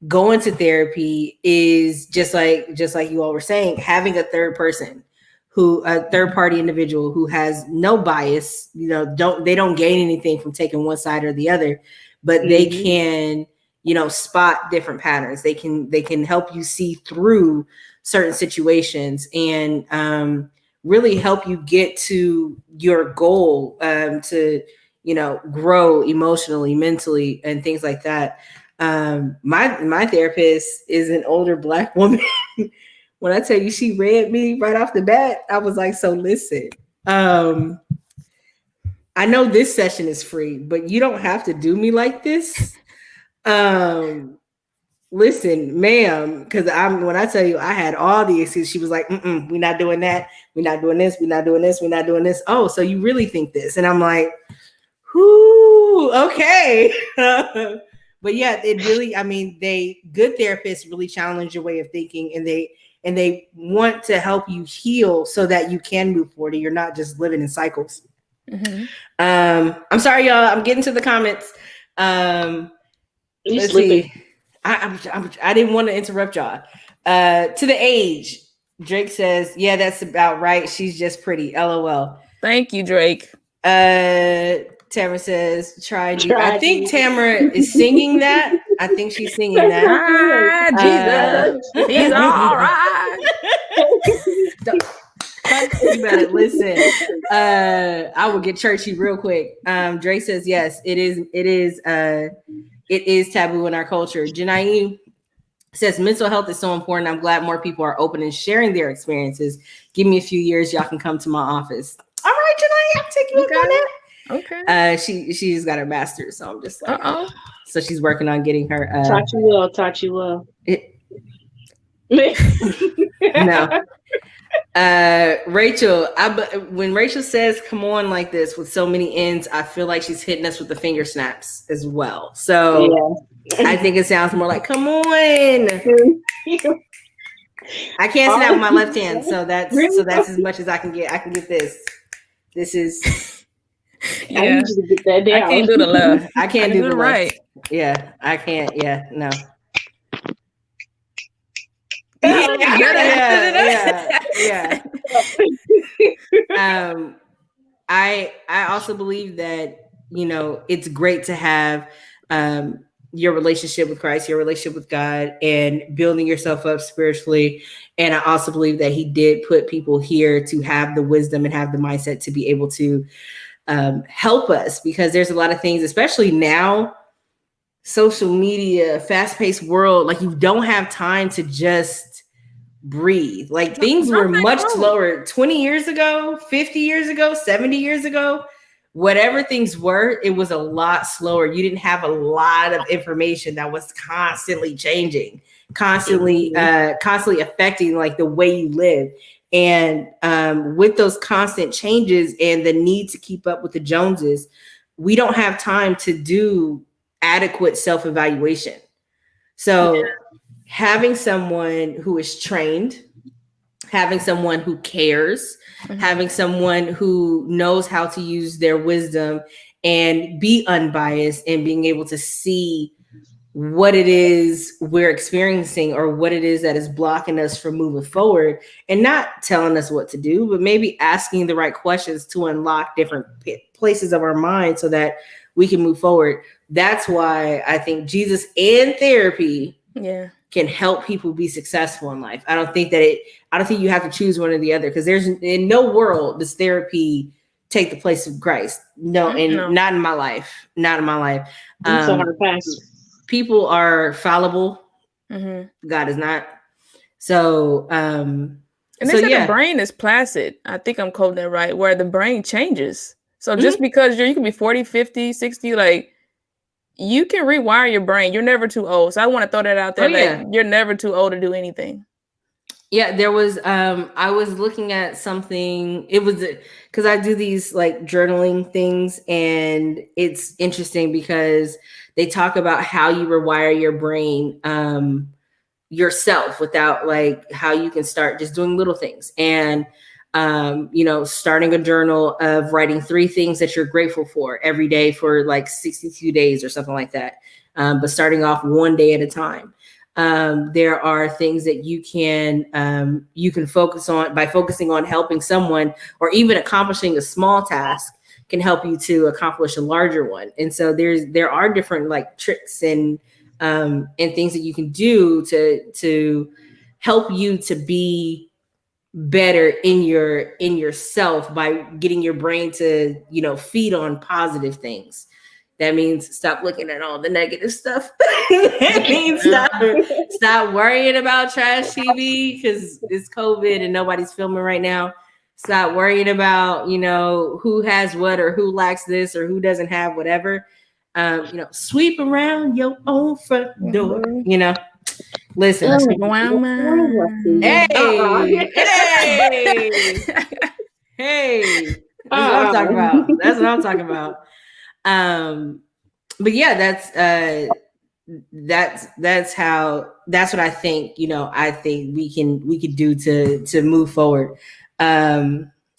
going to therapy is just like you all were saying, having a third party individual who has no bias, you know, they don't gain anything from taking one side or the other, but they can, you know, spot different patterns. They can help you see through certain situations and really help you get to your goal to, you know, grow emotionally, mentally, and things like that. My therapist is an older Black woman. When I tell you she read me right off the bat, I was like, so listen, I know this session is free, but you don't have to do me like this. Listen, ma'am, because when I tell you I had all the excuses, she was like, we're not doing that. We're not doing this. We're not doing this. We're not doing this. Oh, so you really think this? And I'm like, whoo, okay. But yeah, it really, I mean, good therapists really challenge your way of thinking, and they want to help you heal so that you can move forward. You're not just living in cycles. Mm-hmm. I'm sorry, y'all. I'm getting to the comments. Let's see. I didn't want to interrupt y'all. To the age, Drake says, yeah, that's about right. She's just pretty. LOL. Thank you, Drake. Tamara says, tried you. I think Tamara is singing that. I think she's singing that. Jesus, he's all right. You better listen. I will get churchy real quick. Drake says, yes, it is taboo in our culture. Janai says mental health is so important. I'm glad more people are open and sharing their experiences. Give me a few years, y'all can come to my office. All right, Janai, I'll take you up on that. Okay. She's got her master's, so I'm just like, so she's working on getting her. Taught you well. No. Rachel, when Rachel says "come on" like this with so many ends, I feel like she's hitting us with the finger snaps as well. So I think it sounds more like "come on." I can't snap with my left hand, so that's as much as I can get. I can get this. This is. I need you to get that down. I can't do the left. I can't do the right. Yeah, I can't. Yeah, no. Yeah. I also believe that, you know, it's great to have your relationship with Christ, your relationship with God, and building yourself up spiritually. And I also believe that he did put people here to have the wisdom and have the mindset to be able to help us, because there's a lot of things, especially now, social media, fast-paced world, like you don't have time to just breathe. Like things were much slower 20 years ago, 50 years ago, 70 years ago. Whatever things were, it was a lot slower. You didn't have a lot of information that was constantly changing, constantly affecting like the way you live. And with those constant changes and the need to keep up with the Joneses, we don't have time to do adequate self-evaluation. So having someone who is trained, having someone who cares, having someone who knows how to use their wisdom and be unbiased, and being able to see what it is we're experiencing or what it is that is blocking us from moving forward, and not telling us what to do, but maybe asking the right questions to unlock different places of our mind so that we can move forward. That's why I think Jesus and therapy can help people be successful in life. I don't think you have to choose one or the other, because there's in no world does therapy take the place of Christ. No, not in my life. Not in my life. It's a hard pass. People are fallible. God is not. So, and they said the brain is placid. I think I'm quoting that right, where the brain changes. So just because you can be 40, 50, 60, like you can rewire your brain. You're never too old. So I want to throw that out there. You're never too old to do anything. Yeah, there was, I was looking at something. It was because I do these like journaling things, and it's interesting because they talk about how you rewire your brain yourself, without like how you can start just doing little things. And, starting a journal of writing 3 things that you're grateful for every day for like 62 days or something like that. But starting off one day at a time. There are things that you can focus on by focusing on helping someone, or even accomplishing a small task can help you to accomplish a larger one. And so there are different like tricks and things that you can do to help you to be better in yourself by getting your brain to, feed on positive things. That means stop looking at all the negative stuff. That means stop worrying about trash TV because it's COVID and nobody's filming right now. Stop worrying about, who has what or who lacks this or who doesn't have whatever. Sweep around your own front door, Listen. Hey. That's what I'm talking about. But yeah, that's what I think, I think we can do to move forward.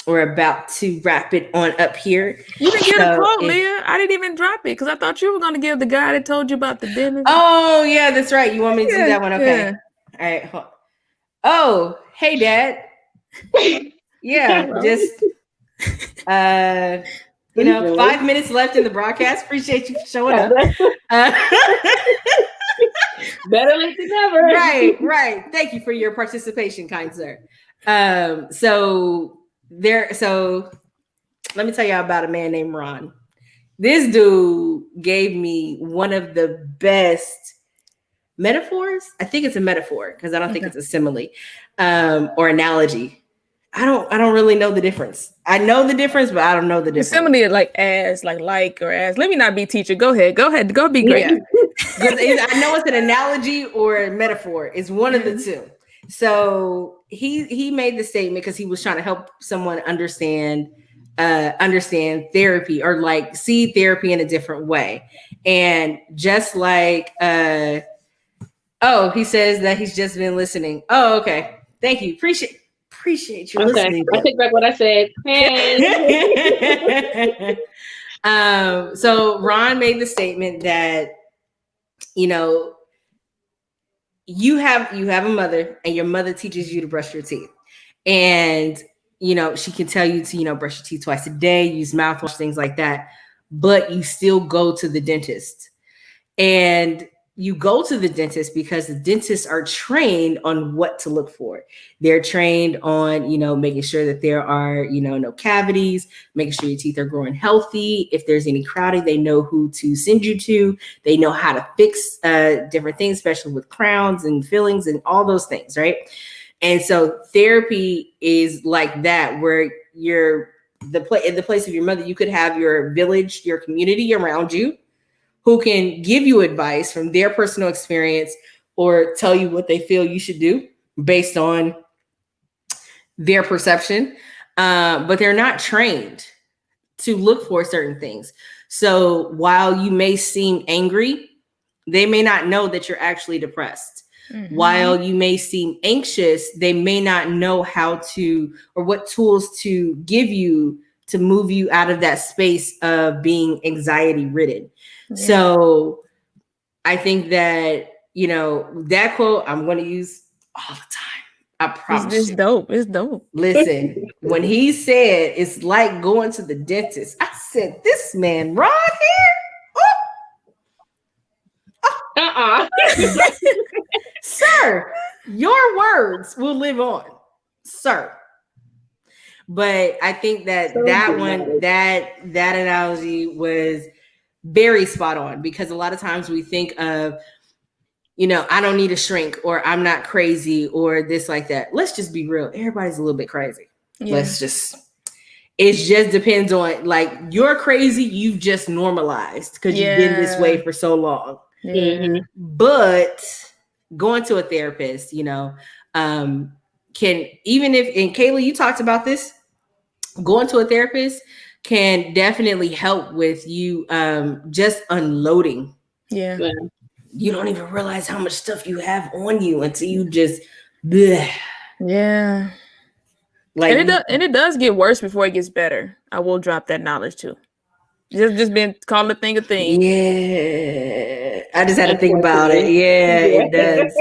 we're about to wrap it on up here. You didn't get a quote, Leah. I didn't even drop it because I thought you were going to give the guy that told you about the dentist. Oh, yeah, that's right. You want me to do that one? Okay. All right. Oh, hey, Dad. Yeah, just 5 minutes left in the broadcast. Appreciate you for showing up. Better late than never. Right. Thank you for your participation, kind sir. So let me tell you about a man named Ron. This dude gave me one of the best metaphors. I think it's a metaphor because I don't think it's a simile or analogy. I don't really know the difference. I know the difference, but I don't know the difference. Simile like as, like or as. Let me not be teacher. Go ahead. Go be great. Yeah. I know it's an analogy or a metaphor. It's one of the two. So he made the statement because he was trying to help someone understand therapy or like see therapy in a different way. And just like he says that he's just been listening. Oh, okay. Thank you. Appreciate you listening. I take back what I said. Hey. So Ron made the statement that, you have a mother and your mother teaches you to brush your teeth. And, she can tell you to, brush your teeth twice a day, use mouthwash, things like that. But you still go to the dentist. And you go to the dentist because the dentists are trained on what to look for. They're trained on, making sure that there are, no cavities, making sure your teeth are growing healthy. If there's any crowding, they know who to send you to. They know how to fix different things, especially with crowns and fillings and all those things, right? And so therapy is like that, where you're in the place of your mother, you could have your village, your community around you, who can give you advice from their personal experience or tell you what they feel you should do based on their perception. But they're not trained to look for certain things. So while you may seem angry, they may not know that you're actually depressed. Mm-hmm. While you may seem anxious, they may not know how to or what tools to give you to move you out of that space of being anxiety ridden. Yeah. So I think that, that quote I'm going to use all the time. I promise it's dope. It's dope. Listen, when he said it's like going to the dentist, I said, this man, Ron here? Sir, your words will live on, sir. But I think that that analogy was very spot on, because a lot of times we think of, I don't need a shrink, or I'm not crazy, or this like that. Let's just be real. Everybody's a little bit crazy. Yeah. It just depends on, like, you're crazy. You've just normalized because you've been this way for so long. Mm-hmm. But going to a therapist, can, even if, and Kayla, you talked about this, going to a therapist can definitely help with you just unloading. Yeah. You don't even realize how much stuff you have on you until you just bleh. Yeah. Like, and it does get worse before it gets better. I will drop that knowledge too. Just been called a thing. Yeah. I just had to think about it. Yeah, it does.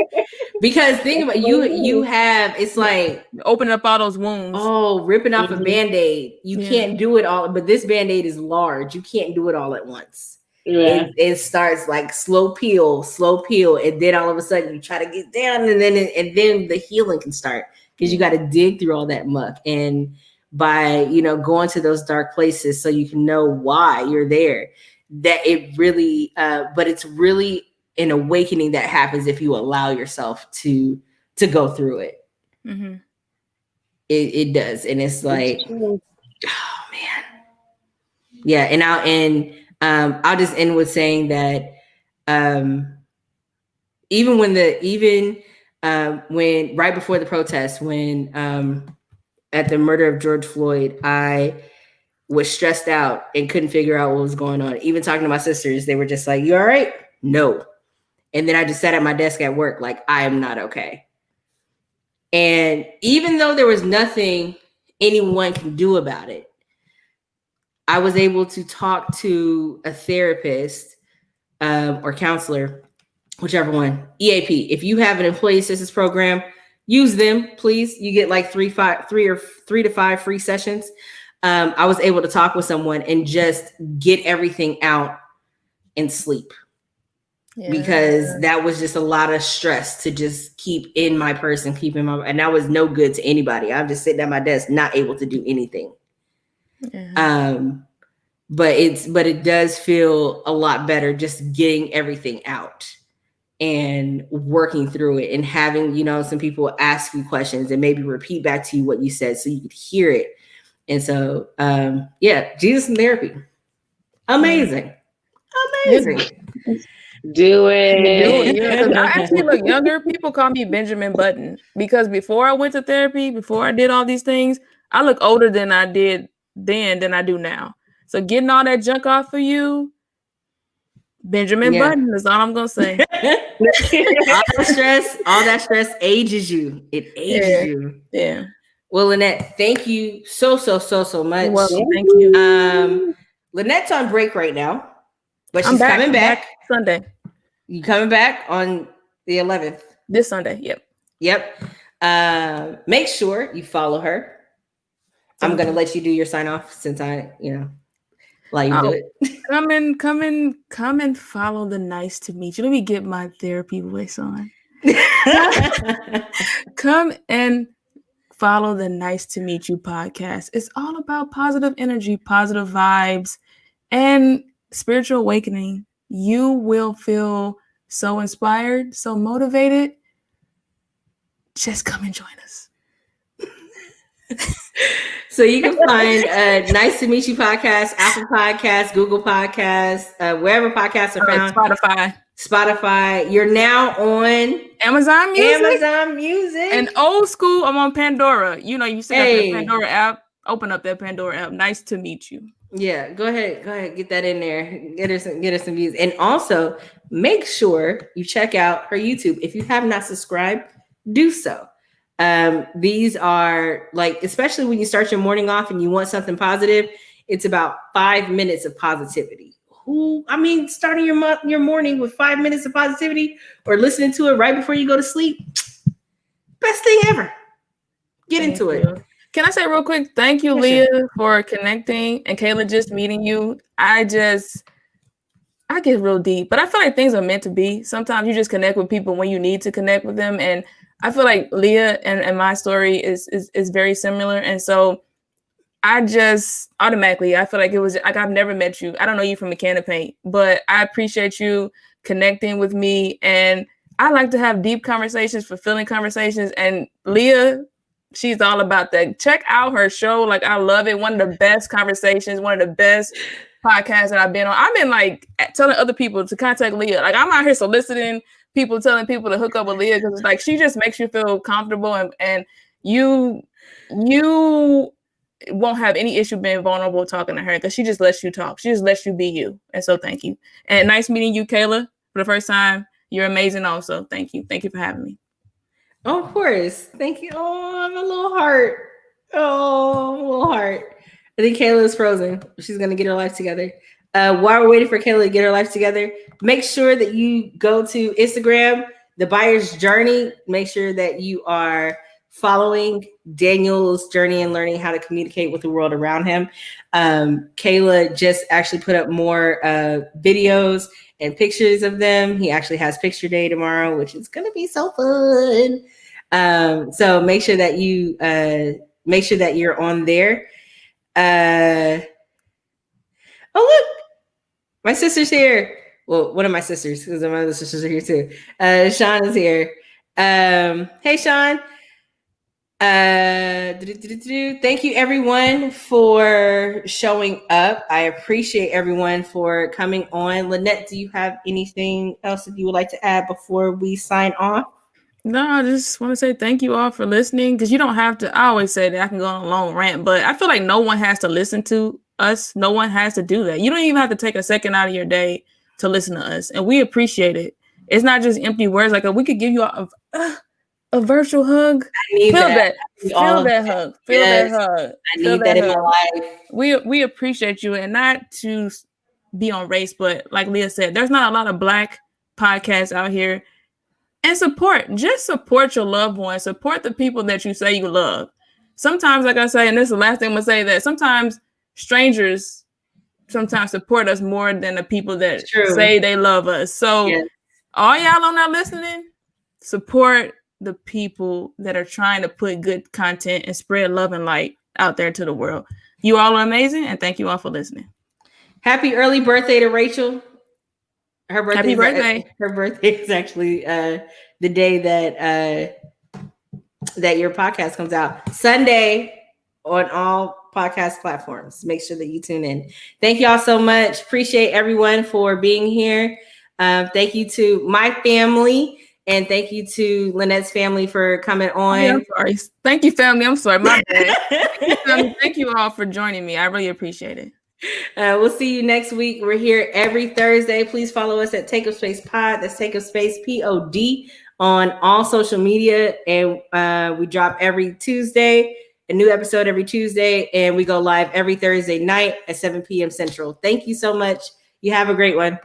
Because think about you have, it's like opening up all those wounds. Oh, ripping off a Band-Aid. You can't do it all, but this Band-Aid is large. You can't do it all at once. Yeah. It starts like slow peel, and then all of a sudden you try to get down, and then the healing can start, because you got to dig through all that muck. And by going to those dark places so you can know why you're there, that it really but it's really an awakening that happens if you allow yourself to go through it. Mm-hmm. It does. And it's like, oh man. Yeah. And I'll just end with saying that even when right before the protest, when at the murder of George Floyd, I was stressed out and couldn't figure out what was going on. Even talking to my sisters, they were just like, "You all right?" No. And then I just sat at my desk at work like, I am not okay. And even though there was nothing anyone can do about it. I was able to talk to a therapist or counselor, whichever one, EAP. If you have an employee assistance program, use them, please. You get like 3 to 5 free sessions. I was able to talk with someone and just get everything out and sleep. Yeah. Because that was just a lot of stress to just keep in my purse and and that was no good to anybody. I'm just sitting at my desk, not able to do anything. Yeah. But it does feel a lot better just getting everything out and working through it and having, some people ask you questions and maybe repeat back to you what you said so you could hear it. And so, Jesus in therapy. Amazing. Amazing. Do it. Yeah, I actually look younger. People call me Benjamin Button because before I went to therapy, before I did all these things, I look older than I did then than I do now. So getting all that junk off of you, Benjamin Button is all I'm gonna say. all that stress ages you. It ages you. Yeah. Well, Lynette, thank you so much. Well, thank you. Lynette's on break right now, but she's coming back Sunday. You coming back on the 11th? This Sunday. Yep. Make sure you follow her. I'm gonna let you do your sign off since I, let you do it. Come and follow the Nice to Meet You. Let me get my therapy voice on. Come and follow the Nice to Meet You podcast. It's all about positive energy, positive vibes, and spiritual awakening. You will feel so inspired, so motivated. Just come and join us. So you can find Nice to Meet You podcast, Apple Podcasts, Google Podcasts, wherever podcasts are found. Spotify. You're now on Amazon Music. And old school, I'm on Pandora. You still got that Pandora app. Open up that Pandora app. Nice to meet you. Yeah, go ahead, get that in there. Get her some views. And also make sure you check out her YouTube. If you have not subscribed, do so. These are especially when you start your morning off and you want something positive, it's about 5 minutes of positivity. Starting your morning with 5 minutes of positivity or listening to it right before you go to sleep, best thing ever. Get into it. Can I say real quick, thank you, Leah, for connecting, and Kayla, just meeting you. I get real deep, but I feel like things are meant to be. Sometimes you just connect with people when you need to connect with them. And I feel like Leah and my story is very similar. And so I just automatically, I feel like it was like I've never met you. I don't know you from a can of paint, but I appreciate you connecting with me. And I like to have deep conversations, fulfilling conversations. And Leah, she's all about that. Check out her show. I love it. One of the best conversations, one of the best podcasts that I've been on. I've been telling other people to contact Leah. I'm out here soliciting people, telling people to hook up with Leah because it's she just makes you feel comfortable and you won't have any issue being vulnerable talking to her because she just lets you talk. She just lets you be you. And so thank you. And nice meeting you, Kayla, for the first time. You're amazing also. Thank you. Thank you for having me. Oh, of course. Thank you. Oh, I'm a little heart. Oh, a little heart. I think Kayla is frozen. She's going to get her life together. While we're waiting for Kayla to get her life together, make sure that you go to Instagram, The Buyer's Journey. Make sure that you are following Daniel's journey and learning how to communicate with the world around him. Kayla just actually put up more videos and pictures of them. He actually has picture day tomorrow, which is going to be so fun. So make sure that you're on there. Oh, look, my sister's here. Well, one of my sisters, because my other sisters are here too. Sean is here. Hey, Sean. Thank you everyone for showing up. I appreciate everyone for coming on. Lynette, do you have anything else that you would like to add before we sign off? No, I just want to say thank you all for listening, because you don't have to. I always say that I can go on a long rant, but I feel like no one has to listen to us. No one has to do that. You don't even have to take a second out of your day to listen to us, and we appreciate it. It's not just empty words. We could give you a a virtual hug. I need Feel that. Feel that hug. Feel that hug. I need that in my life. We appreciate you, and not to be on race, but like Leah said, there's not a lot of Black podcasts out here. And just support your loved ones. Support the people that you say you love. Sometimes, like I say, and this is the last thing I'm gonna say, that sometimes strangers support us more than the people that say they love us. So all y'all on that listening, support the people that are trying to put good content and spread love and light out there to the world. You all are amazing, and thank you all for listening. Happy early birthday to Rachel. Her birthday is actually the day that your podcast comes out. Sunday on all podcast platforms. Make sure that you tune in. Thank y'all so much. Appreciate everyone for being here. Thank you to my family, and thank you to Lynette's family for coming on. Yeah, I'm sorry. Thank you, family. I'm sorry. My bad. Thank you all for joining me. I really appreciate it. We'll see you next week. We're here every Thursday. Please follow us at Take Up Space Pod. That's Take Up Space POD on all social media. And we drop every Tuesday, a new episode every Tuesday. And we go live every Thursday night at 7 p.m. Central. Thank you so much. You have a great one.